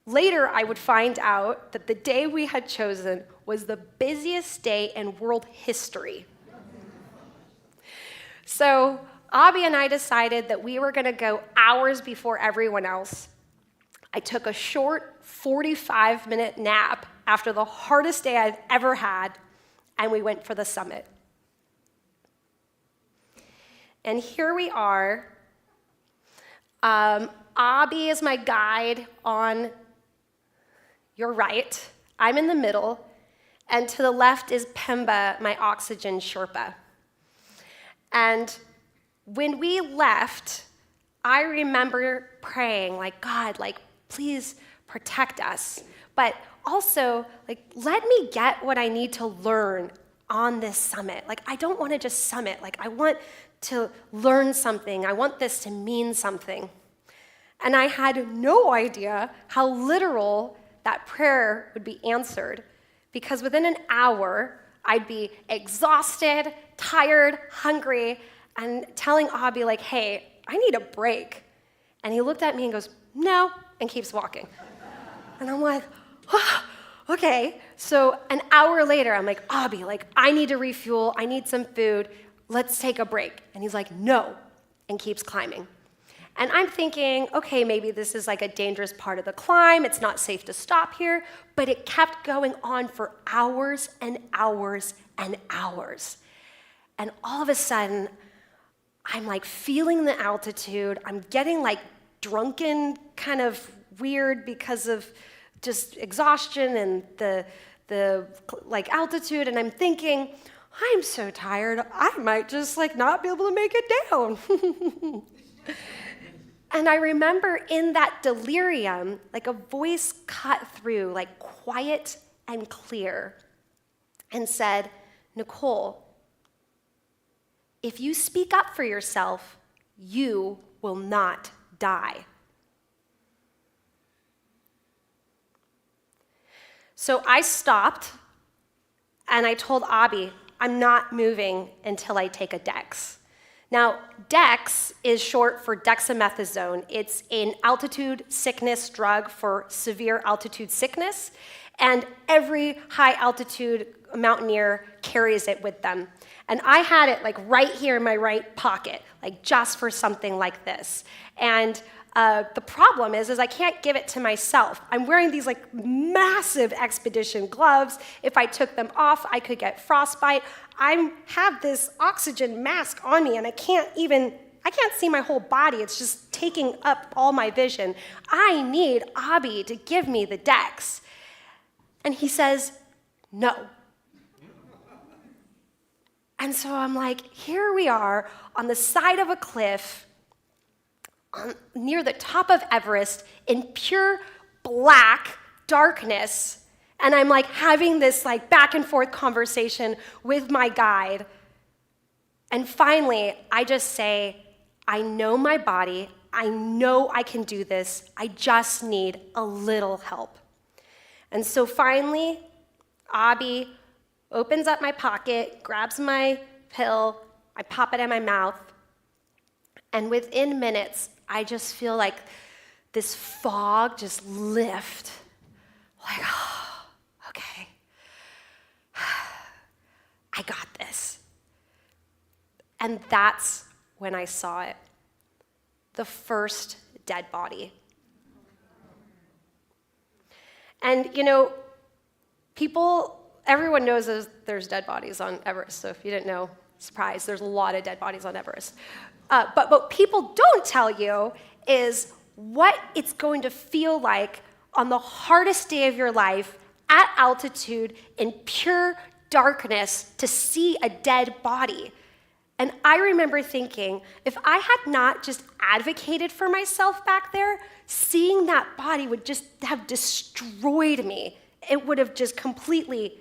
later, I would find out that the day we had chosen was the busiest day in world history. So Abi and I decided that we were going to go hours before everyone else. I took a short 45-minute nap after the hardest day I've ever had, and we went for the summit. And here we are. Abi is my guide on your right. I'm in the middle. And to the left is Pemba, my oxygen Sherpa. And when we left, I remember praying, God, please protect us. But also, like, let me get what I need to learn on this summit. Like, I don't want to just summit. Like, I want to learn something. I want this to mean something. And I had no idea how literal that prayer would be answered, because within an hour, I'd be exhausted, tired, hungry, and telling Abby, like, hey, I need a break. And he looked at me and goes, no, and keeps walking. And I'm like, oh, okay. So an hour later, I'm like, Abby, like, I need to refuel. I need some food. Let's take a break. And he's like, no, and keeps climbing. And I'm thinking, okay, maybe this is like a dangerous part of the climb. It's not safe to stop here. But it kept going on for hours and hours and hours. And all of a sudden, I'm like feeling the altitude. I'm getting like drunken, kind of weird because of just exhaustion and the like altitude. And I'm thinking, I'm so tired, I might just like not be able to make it down. And I remember in that delirium, like a voice cut through, like quiet and clear, and said, Nicole, if you speak up for yourself, you will not die. So I stopped and I told Abby, I'm not moving until I take a Dex. Now, Dex is short for dexamethasone. It's an altitude sickness drug for severe altitude sickness, and every high altitude mountaineer carries it with them. And I had it like right here in my right pocket, like just for something like this. And the problem is I can't give it to myself. I'm wearing these like massive expedition gloves. If I took them off, I could get frostbite. I have this oxygen mask on me, and I can't see my whole body. It's just taking up all my vision. I need Abby to give me the Dex. And he says, no. And so I'm like, here we are on the side of a cliff, near the top of Everest, in pure black darkness, and I'm like having this like back and forth conversation with my guide. And finally, I just say, I know my body, I know I can do this, I just need a little help. And so finally, Abby opens up my pocket, grabs my pill, I pop it in my mouth, and within minutes, I just feel like this fog just lift. Like, oh, okay. I got this. And that's when I saw it. The first dead body. And, you know, everyone knows there's dead bodies on Everest, so if you didn't know, surprise, there's a lot of dead bodies on Everest. But what people don't tell you is what it's going to feel like on the hardest day of your life at altitude in pure darkness to see a dead body. And I remember thinking, if I had not just advocated for myself back there, seeing that body would just have destroyed me. It would have just completely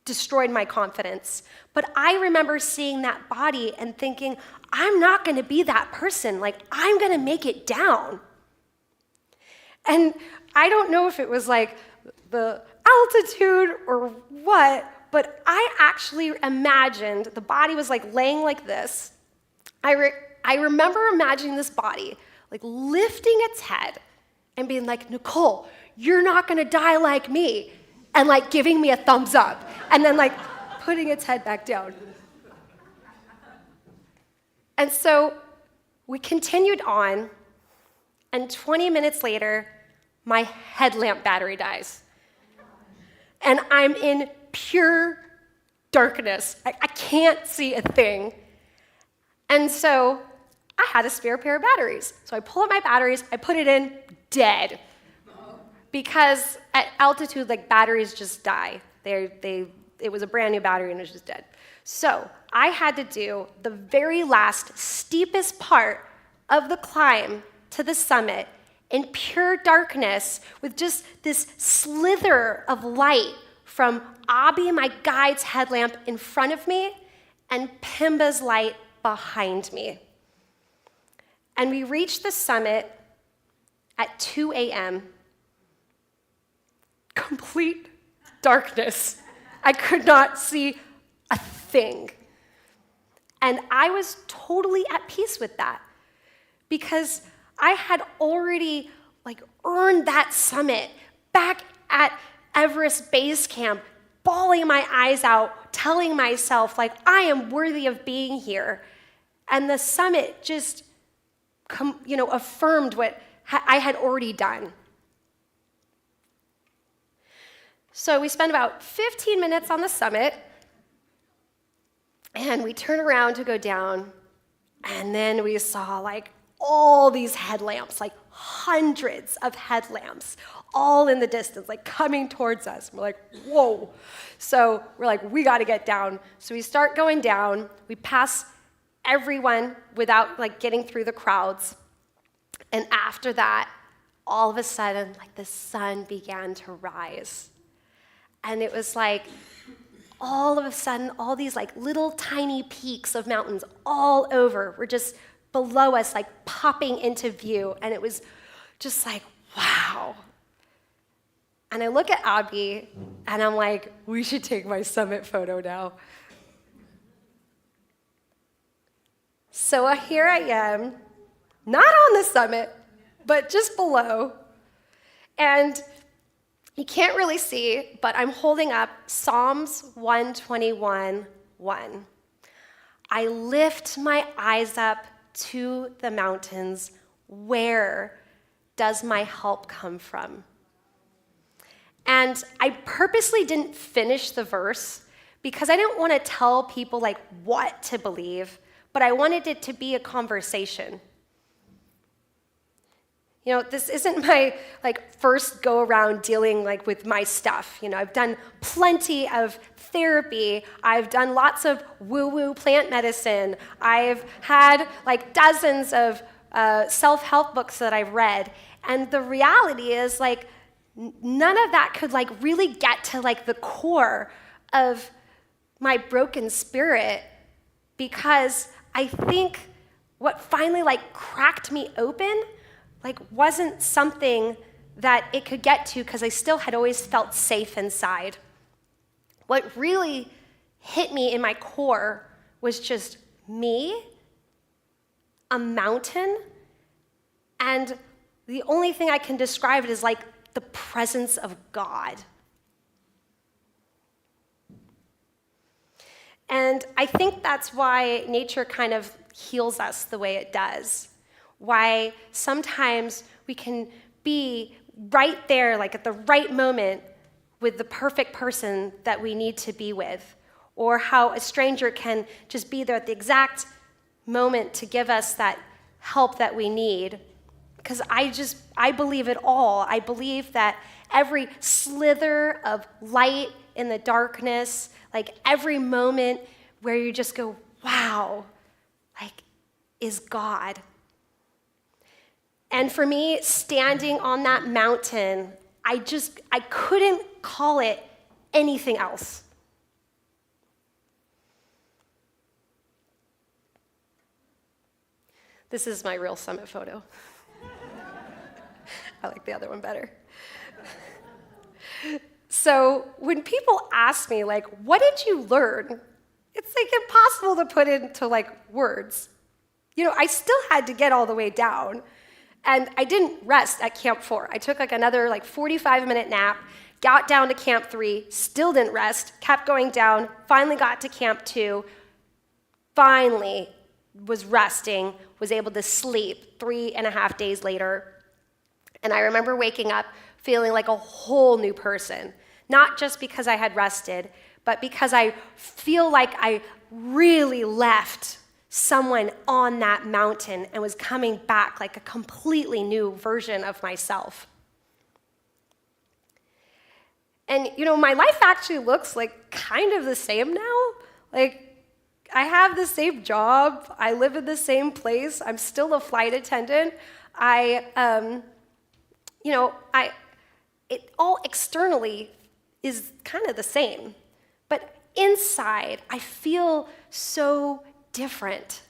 destroyed my confidence. But I remember seeing that body and thinking, I'm not going to be that person. Like, I'm going to make it down. And I don't know if it was like the altitude or what, but I actually imagined the body was like laying like this. I remember imagining this body like lifting its head and being like, Nicole, you're not going to die like me, and like giving me a thumbs up, and then like putting its head back down. And so we continued on, and 20 minutes later, my headlamp battery dies. And I'm in pure darkness. I can't see a thing. And so I had a spare pair of batteries. So I pull up my batteries, I put it in, dead. Because at altitude, like, batteries just die. It was a brand new battery and it was just dead. So I had to do the very last steepest part of the climb to the summit in pure darkness with just this slither of light from Abby, my guide's headlamp in front of me, and Pimba's light behind me. And we reached the summit at 2 a.m. Complete darkness. I could not see a thing. And I was totally at peace with that because I had already earned that summit back at Everest Base Camp, bawling my eyes out, telling myself I am worthy of being here. And the summit just affirmed what I had already done. So we spent about 15 minutes on the summit, and we turned around to go down, and then we saw all these headlamps, hundreds of headlamps, all in the distance, coming towards us. We're like, whoa. So we're like, we got to get down. So we start going down. We pass everyone without getting through the crowds. And after that, all of a sudden, the sun began to rise. And it was all of a sudden, all these little tiny peaks of mountains all over were just below us, popping into view. And it was just wow. And I look at Abby, and I'm like, we should take my summit photo now. So here I am, not on the summit, but just below. And you can't really see, but I'm holding up Psalms 121:1. I lift my eyes up to the mountains. Where does my help come from? And I purposely didn't finish the verse because I didn't want to tell people what to believe, but I wanted it to be a conversation. This isn't my first go around dealing with my stuff. I've done plenty of therapy. I've done lots of woo-woo plant medicine. I've had dozens of self-help books that I've read. And the reality is none of that could really get to the core of my broken spirit, because I think what finally cracked me open wasn't something that it could get to because I still had always felt safe inside. What really hit me in my core was just me, a mountain, and the only thing I can describe it is the presence of God. And I think that's why nature kind of heals us the way it does. Why sometimes we can be right there, at the right moment, with the perfect person that we need to be with. Or how a stranger can just be there at the exact moment to give us that help that we need. Because I believe it all. I believe that every slither of light in the darkness, every moment where you just go, wow, is God. And for me, standing on that mountain, I couldn't call it anything else. This is my real summit photo. I like the other one better. So when people ask me, what did you learn? It's impossible to put into words. I still had to get all the way down. And I didn't rest at Camp 4. I took another 45-minute nap, got down to Camp 3, still didn't rest, kept going down, finally got to Camp 2, finally was resting, was able to sleep 3.5 days later. And I remember waking up feeling like a whole new person, not just because I had rested, but because I feel like I really left someone on that mountain and was coming back a completely new version of myself. And, my life actually looks kind of the same now. I have the same job. I live in the same place. I'm still a flight attendant. I it all externally is kind of the same. But inside, I feel so different.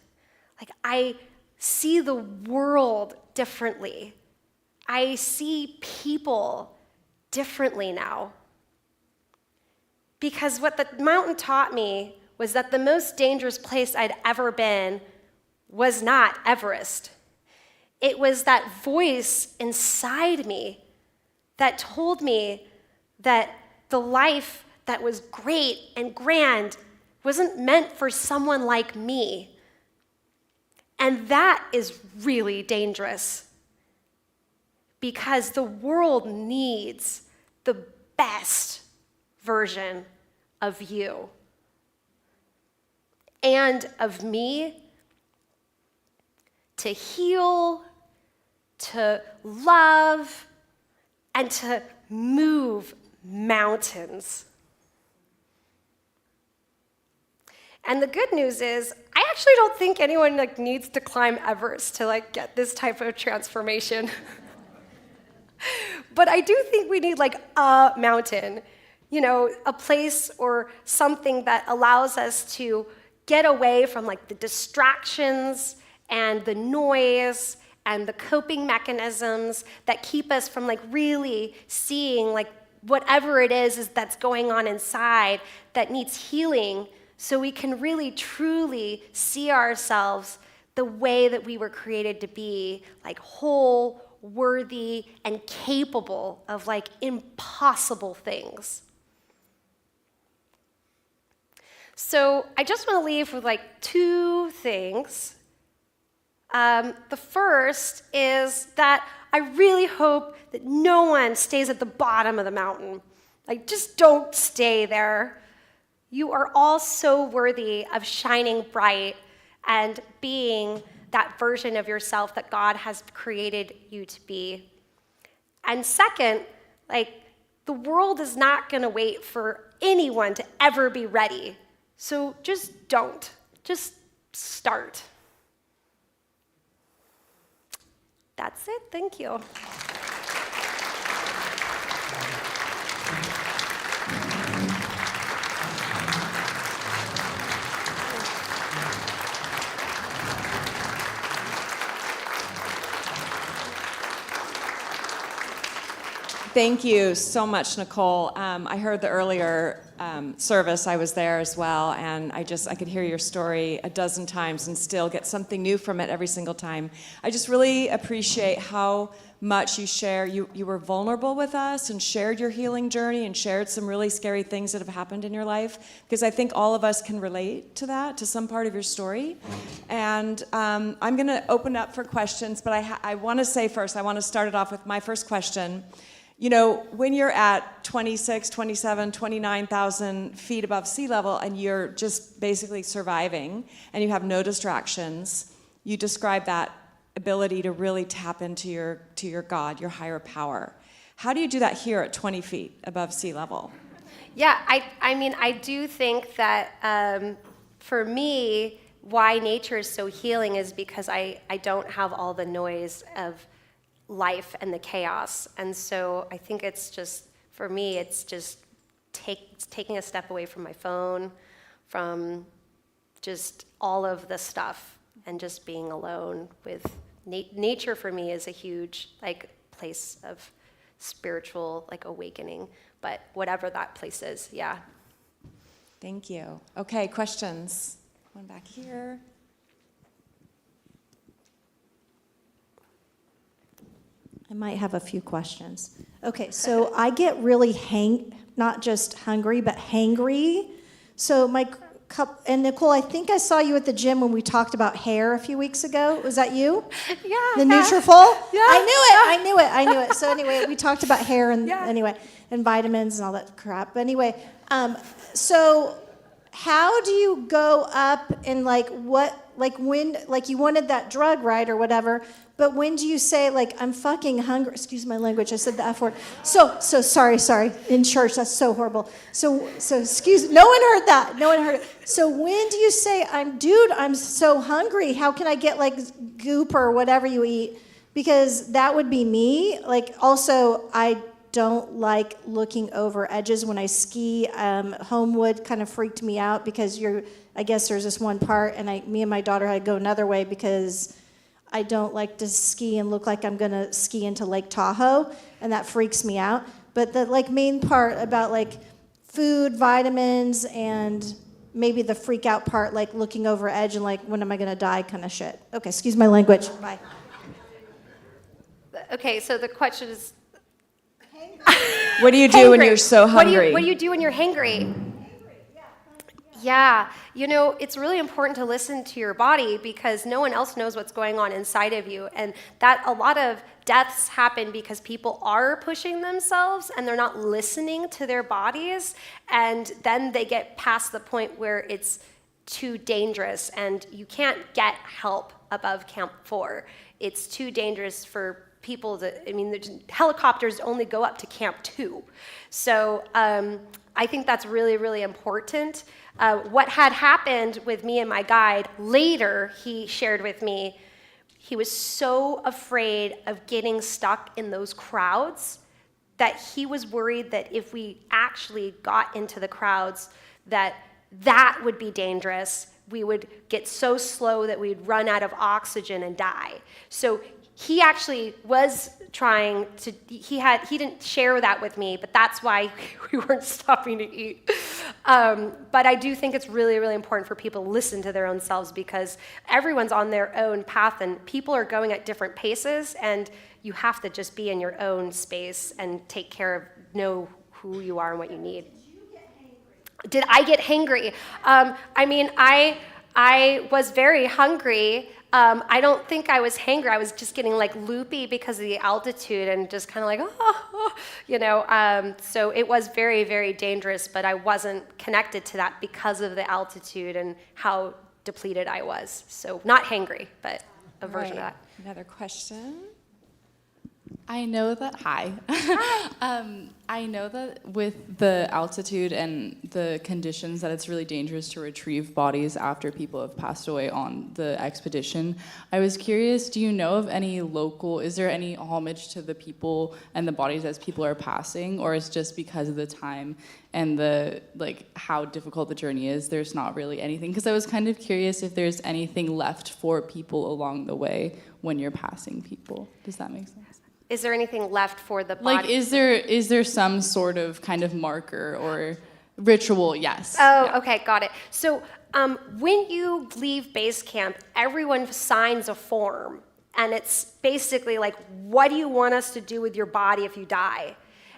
Like I see the world differently. I see people differently now. Because what the mountain taught me was that the most dangerous place I'd ever been was not Everest. It was that voice inside me that told me that the life that was great and grand wasn't meant for someone like me. And that is really dangerous because the world needs the best version of you and of me to heal, to love, and to move mountains. And the good news is, I actually don't think anyone needs to climb Everest to get this type of transformation. But I do think we need a mountain, a place or something that allows us to get away from the distractions and the noise and the coping mechanisms that keep us from really seeing whatever it is that's going on inside that needs healing, so we can really truly see ourselves the way that we were created to be, whole, worthy, and capable of impossible things. So I just want to leave with two things. The first is that I really hope that no one stays at the bottom of the mountain. Just don't stay there. You are all so worthy of shining bright and being that version of yourself that God has created you to be. And second, the world is not going to wait for anyone to ever be ready. So just don't. Just start. That's it. Thank you. Thank you so much, Nicole. I heard the earlier service. I was there as well, and I could hear your story a dozen times and still get something new from it every single time. I just really appreciate how much you share. You were vulnerable with us and shared your healing journey and shared some really scary things that have happened in your life, because I think all of us can relate to that, to some part of your story. And I'm going to open up for questions, but I want to say first, I want to start it off with my first question. When you're at 26, 27, 29,000 feet above sea level and you're just basically surviving and you have no distractions, you describe that ability to really tap into your God, your higher power. How do you do that here at 20 feet above sea level? Yeah, I do think that for me, why nature is so healing is because I don't have all the noise of life and the chaos. And so I think it's just, for me, it's just taking a step away from my phone, from just all of the stuff, and just being alone with nature. For me is a huge place of spiritual awakening, but whatever that place is, yeah. Thank you. Okay, questions? One back here. I might have a few questions. Okay, so I get really not just hungry, but hangry. So and Nicole, I think I saw you at the gym when we talked about hair a few weeks ago. Was that you? Yeah. The Nutrafol? Yeah. I knew it. So anyway, we talked about hair and and vitamins and all that crap. But anyway, so how do you go up and when you wanted that drug, right, or whatever, but when do you say I'm fucking hungry? Excuse my language, I said the F word. So sorry, in church, that's so horrible. So excuse, no one heard that, no one heard it. So when do you say, I'm so hungry, how can I get goop or whatever you eat because that would be me. Like, also, I don't like looking over edges when I ski. Homewood kind of freaked me out because I guess there's this one part, and me and my daughter had to go another way because I don't like to ski and look like I'm gonna ski into Lake Tahoe, and that freaks me out. But the main part about food, vitamins, and maybe the freak out part, like looking over edge and when am I gonna die kind of shit. Okay, excuse my language. Bye. Okay, so the question is, What do you do when hangry. you're so hungry? What do you do when you're hangry? Yeah, it's really important to listen to your body because no one else knows what's going on inside of you. And that a lot of deaths happen because people are pushing themselves and they're not listening to their bodies. And then they get past the point where it's too dangerous and you can't get help above Camp 4. It's too dangerous for people helicopters only go up to Camp 2. So I think that's really, really important. What had happened with me and my guide, later he shared with me, he was so afraid of getting stuck in those crowds that he was worried that if we actually got into the crowds, that would be dangerous. We would get so slow that we'd run out of oxygen and die. So he actually was trying to, he didn't share that with me, but that's why we weren't stopping to eat. But I do think it's really, really important for people to listen to their own selves because everyone's on their own path and people are going at different paces and you have to just be in your own space and take care of, know who you are and what you need. Did I get hangry? I was very hungry. I don't think I was hangry. I was just getting loopy because of the altitude and just kind of so it was very, very dangerous, but I wasn't connected to that because of the altitude and how depleted I was. So not hangry, but a version of that. Another question. I know that, hi. I know that with the altitude and the conditions that it's really dangerous to retrieve bodies after people have passed away on the expedition. I was curious, do you know of is there any homage to the people and the bodies as people are passing, or is just because of the time and how difficult the journey is, there's not really anything? Because I was kind of curious if there's anything left for people along the way when you're passing people. Does that make sense? Is there anything left for the body? Is there some sort of kind of marker or ritual? Yes. Oh, yeah. Okay, got it. So when you leave base camp, everyone signs a form, and it's basically what do you want us to do with your body if you die?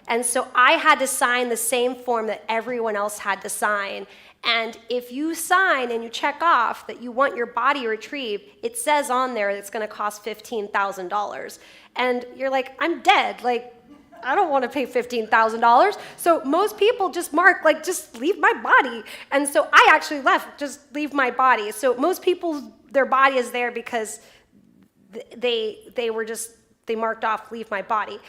And so I had to sign the same form that everyone else had to sign. And if you sign and you check off that you want your body retrieved, it says on there that it's going to cost $15,000. And you're like, I'm dead. I don't want to pay $15,000. So most people just mark, just leave my body. And so I actually left, just leave my body. So most people, their body is there because they marked off, leave my body.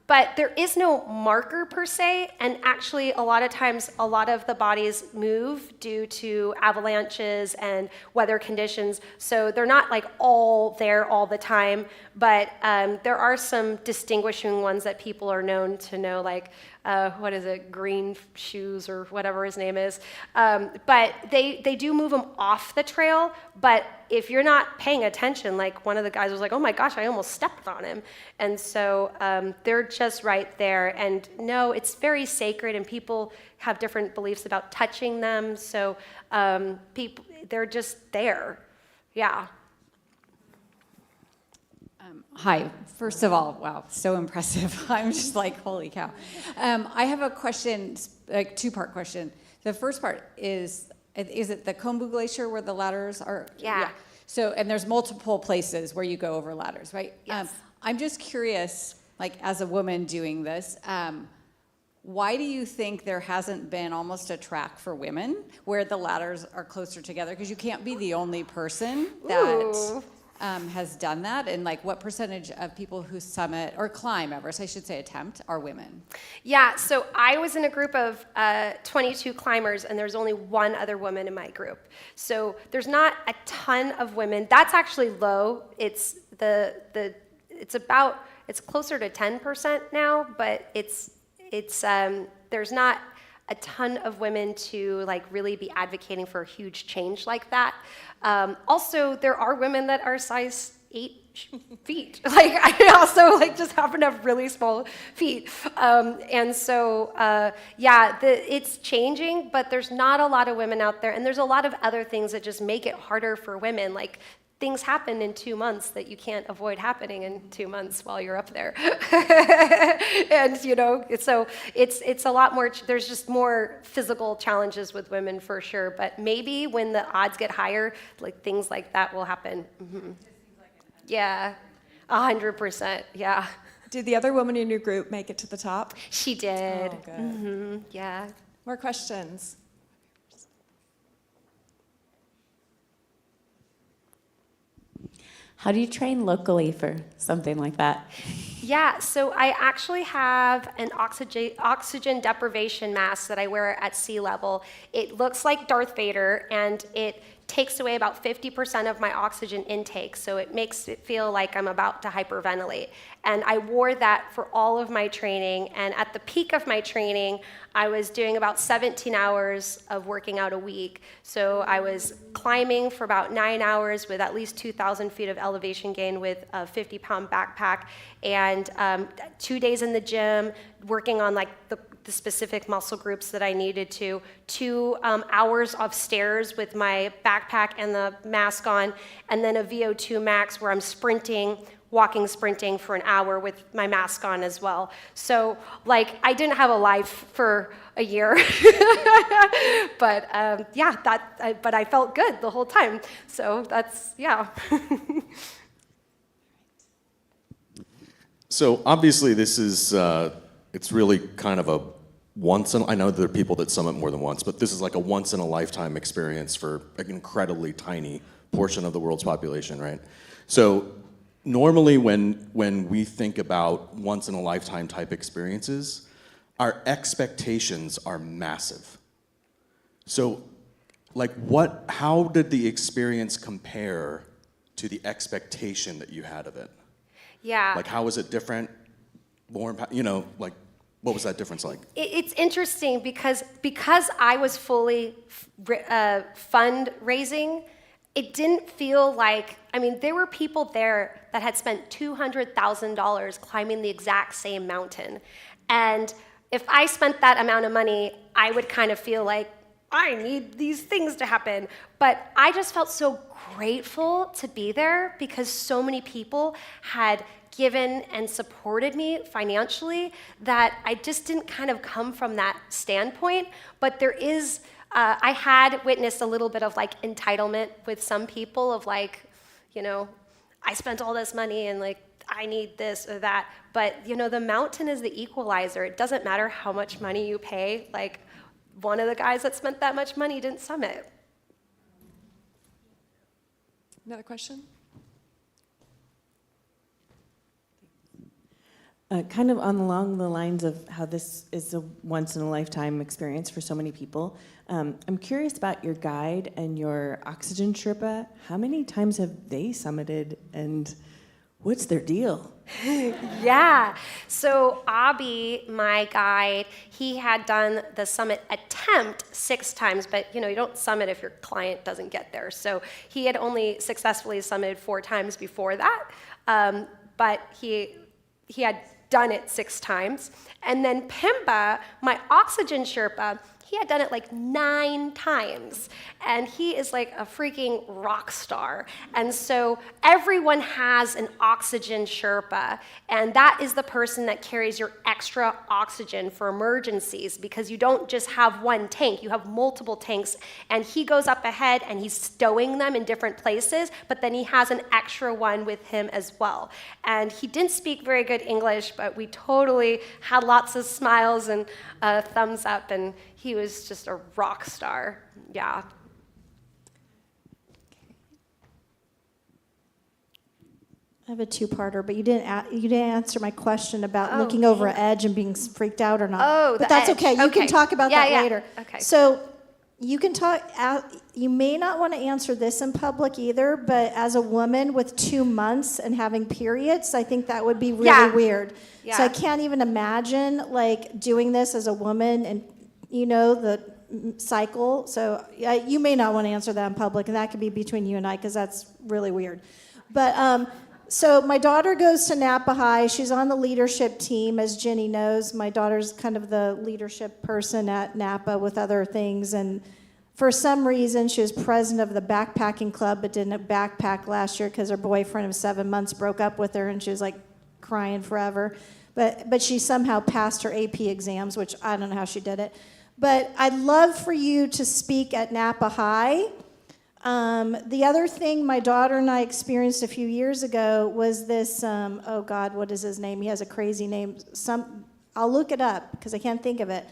But there is no marker per se, and actually a lot of times a lot of the bodies move due to avalanches and weather conditions, so they're not all there all the time, but there are some distinguishing ones that people are known to know, what is it, Green Shoes or whatever his name is, but they do move them off the trail, but if you're not paying attention, one of the guys was oh my gosh, I almost stepped on him. And so they're just right there. And no, it's very sacred, and people have different beliefs about touching them. So they're just there. Yeah. Hi. First of all, wow, so impressive. I'm just holy cow. I have a question, two-part question. The first part is it the Khumbu Glacier where the ladders are? Yeah. So, and there's multiple places where you go over ladders, right? Yes. I'm just curious, as a woman doing this, why do you think there hasn't been almost a track for women where the ladders are closer together? Because you can't be the only person that has done that, and like what percentage of people who summit or climb Everest, I should say attempt, are women? Yeah, so I was in a group of 22 climbers, and there's only one other woman in my group. So there's not a ton of women. That's actually low. It's it's closer to 10% now, but there's not a ton of women to like really be advocating for a huge change like that. Also, there are women that are size 8 feet. Like I also like just happen to have really small feet, and so it's changing. But there's not a lot of women out there, and there's a lot of other things that just make it harder for women. Like things happen in 2 months that you can't avoid happening in 2 months while you're up there. And so it's a lot more, there's just more physical challenges with women for sure, but maybe when the odds get higher, like things like that will happen. Mm-hmm. Yeah, 100%, yeah. Did the other woman in your group make it to the top? She did. Oh, good. Mm-hmm. Yeah. More questions? How do you train locally for something like that? Yeah, so I actually have an oxygen deprivation mask that I wear at sea level. It looks like Darth Vader, and it takes away about 50% of my oxygen intake, so it makes it feel like I'm about to hyperventilate. And I wore that for all of my training, and at the peak of my training, I was doing about 17 hours of working out a week. So I was climbing for about 9 hours with at least 2,000 feet of elevation gain with a 50-pound backpack, and 2 days in the gym, working on like the specific muscle groups that I needed to, 2 hours of stairs with my backpack and the mask on, and then a VO2 max where I'm walking sprinting for an hour with my mask on as well. So like I didn't have a life for a year, but but I felt good the whole time. So that's, yeah. So obviously this is, it's really kind of a I know there are people that summit more than once, but this is like a once in a lifetime experience for an incredibly tiny portion of the world's population, right? So normally when we think about once in a lifetime type experiences, our expectations are massive. So like how did the experience compare to the expectation that you had of it? Yeah. Like how was it different? More, like what was that difference like? It's interesting because I was fully fundraising, it didn't feel like, there were people there that had spent $200,000 climbing the exact same mountain. And if I spent that amount of money, I would kind of feel like, I need these things to happen. But I just felt so grateful to be there because so many people had given and supported me financially that I just didn't kind of come from that standpoint. But there is, I had witnessed a little bit of like entitlement with some people of like, I spent all this money and like, I need this or that. But the mountain is the equalizer. It doesn't matter how much money you pay. Like one of the guys that spent that much money didn't summit. Another question? Kind of along the lines of how this is a once-in-a-lifetime experience for so many people, I'm curious about your guide and your oxygen Sherpa. How many times have they summited, and what's their deal? Yeah. So Abi, my guide, he had done the summit attempt 6 times, but you don't summit if your client doesn't get there. So he had only successfully summited 4 times before that, but he had done it 6 times. And then Pimba, my oxygen Sherpa, he had done it like 9 times. And he is like a freaking rock star. And so everyone has an oxygen Sherpa. And that is the person that carries your extra oxygen for emergencies, because you don't just have one tank, you have multiple tanks. And he goes up ahead and he's stowing them in different places, but then he has an extra one with him as well. And he didn't speak very good English, but we totally had lots of smiles and thumbs up, and he was just a rock star. Yeah. I have a two-parter, but you didn't answer my question about Oh, looking over dang an edge and being freaked out or not. Oh, but the that's edge. okay. You Okay. can talk about Yeah, that yeah. later. Okay. So you can talk. You may not want to answer this in public either, but as a woman with 2 months and having periods, I think that would be really Yeah. weird. So I Yeah. can't even imagine like doing this as a woman and the cycle. So you may not want to answer that in public, and that could be between you and I because that's really weird. But so my daughter goes to Napa High. She's on the leadership team, as Jenny knows. My daughter's kind of the leadership person at Napa with other things. And for some reason, she was president of the backpacking club, but didn't backpack last year because her boyfriend of 7 months broke up with her, and she was like crying forever. But she somehow passed her AP exams, which I don't know how she did it. But I'd love for you to speak at Napa High. The other thing my daughter and I experienced a few years ago was this, oh God, what is his name? He has a crazy name. I'll look it up because I can't think of it.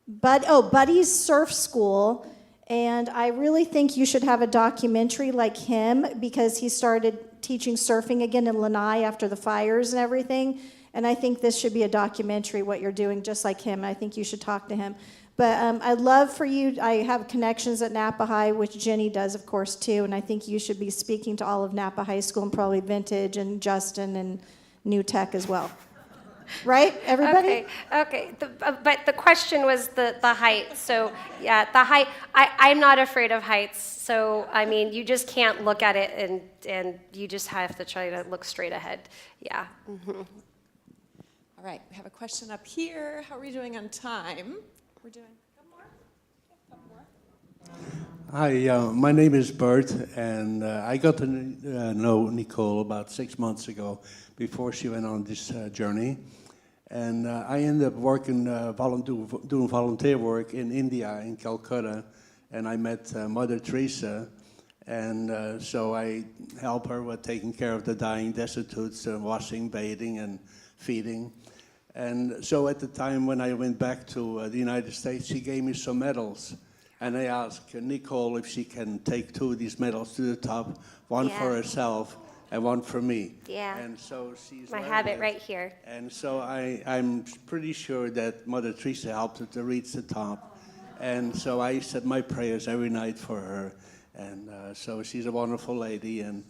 Buddy's Surf School. And I really think you should have a documentary like him because he started teaching surfing again in Lanai after the fires and everything. And I think this should be a documentary, what you're doing, just like him. And I think you should talk to him. But I'd love for you, I have connections at Napa High, which Jenny does, of course, too. And I think you should be speaking to all of Napa High School and probably Vintage and Justin and New Tech as well. Right, everybody? Okay. But the question was the height. So, yeah, the height. I'm not afraid of heights. So, I mean, you just can't look at it and you just have to try to look straight ahead. Yeah. Mm-hmm. All right, we have a question up here. How are we doing on time? We're doing a couple more. Hi, my name is Bert, and I got to know Nicole about 6 months ago before she went on this journey. And I ended up working, doing volunteer work in India, in Calcutta, and I met Mother Teresa. And so I help her with taking care of the dying destitutes, washing, bathing, and feeding. And so at the time when I went back to the United States, she gave me some medals. And I asked Nicole if she can take 2 of these medals to the top, one for herself and one for me. Yeah. And so she's I have it right here. And so I'm pretty sure that Mother Teresa helped her to reach the top. And so I said my prayers every night for her. And so she's a wonderful lady, and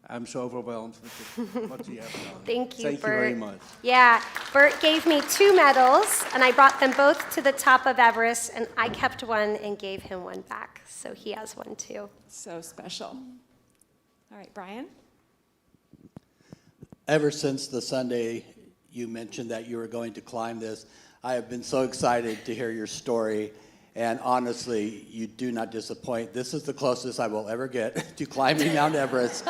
I'm so overwhelmed with what you have done. Thank you, Thank Bert. you very much. Yeah, Bert gave me 2 medals, and I brought them both to the top of Everest, and I kept one and gave him one back. So he has one too. So special. All right, Brian? Ever since the Sunday you mentioned that you were going to climb this, I have been so excited to hear your story. And honestly, you do not disappoint. This is the closest I will ever get to climbing Mount Everest.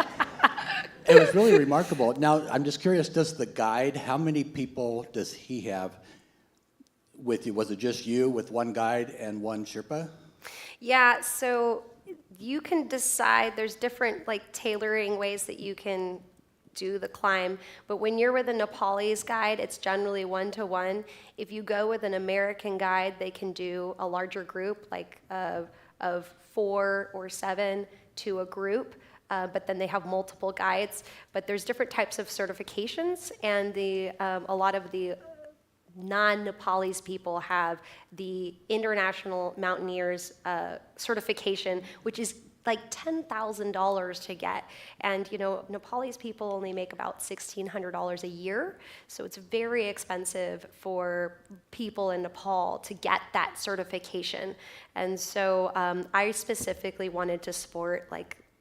It was really remarkable. Now, I'm just curious, does the guide, how many people does he have with you? Was it just you with one guide and one Sherpa? Yeah, so you can decide, there's different tailoring ways that you can do the climb, but when you're with a Nepalese guide, it's generally 1-to-1. If you go with an American guide, they can do a larger group, of 4 or 7 to a group, but then they have multiple guides. But there's different types of certifications, and a lot of the non-Nepalese people have the International Mountaineers certification, which is like $10,000 to get. And Nepalese people only make about $1,600 a year, so it's very expensive for people in Nepal to get that certification. And so I specifically wanted to support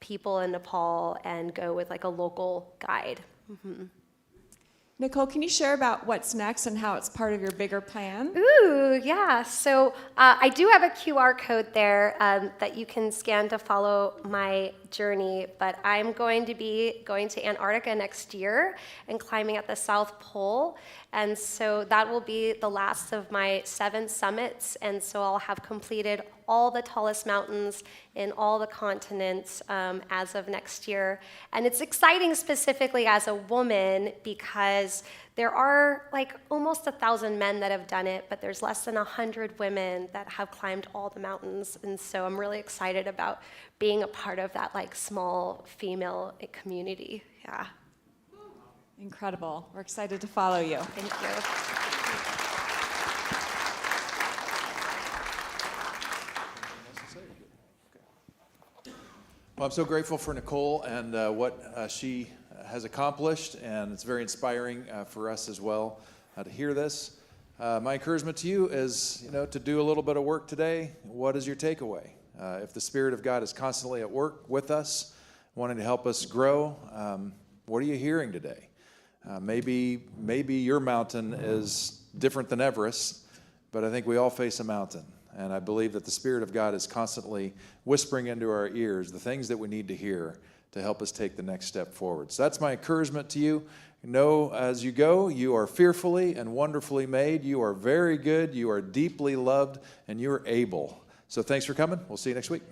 people in Nepal and go with a local guide. Mm-hmm. Nicole, can you share about what's next and how it's part of your bigger plan? Ooh, yeah. So I do have a QR code there that you can scan to follow my journey, but I'm going to be going to Antarctica next year and climbing at the South Pole. And so that will be the last of my 7 summits. And so I'll have completed all the tallest mountains in all the continents as of next year. And it's exciting specifically as a woman because there are almost 1,000 men that have done it, but there's less than 100 women that have climbed all the mountains. And so I'm really excited about being a part of that small female community. Yeah. Incredible. We're excited to follow you. Thank you. Well, I'm so grateful for Nicole and what she has accomplished, and it's very inspiring for us as well to hear this. My encouragement to you is, to do a little bit of work today. What is your takeaway? If the Spirit of God is constantly at work with us, wanting to help us grow, what are you hearing today? Maybe your mountain is different than Everest, but I think we all face a mountain. And I believe that the Spirit of God is constantly whispering into our ears the things that we need to hear to help us take the next step forward. So that's my encouragement to you. Know as you go, you are fearfully and wonderfully made. You are very good. You are deeply loved, and you are able. So thanks for coming. We'll see you next week.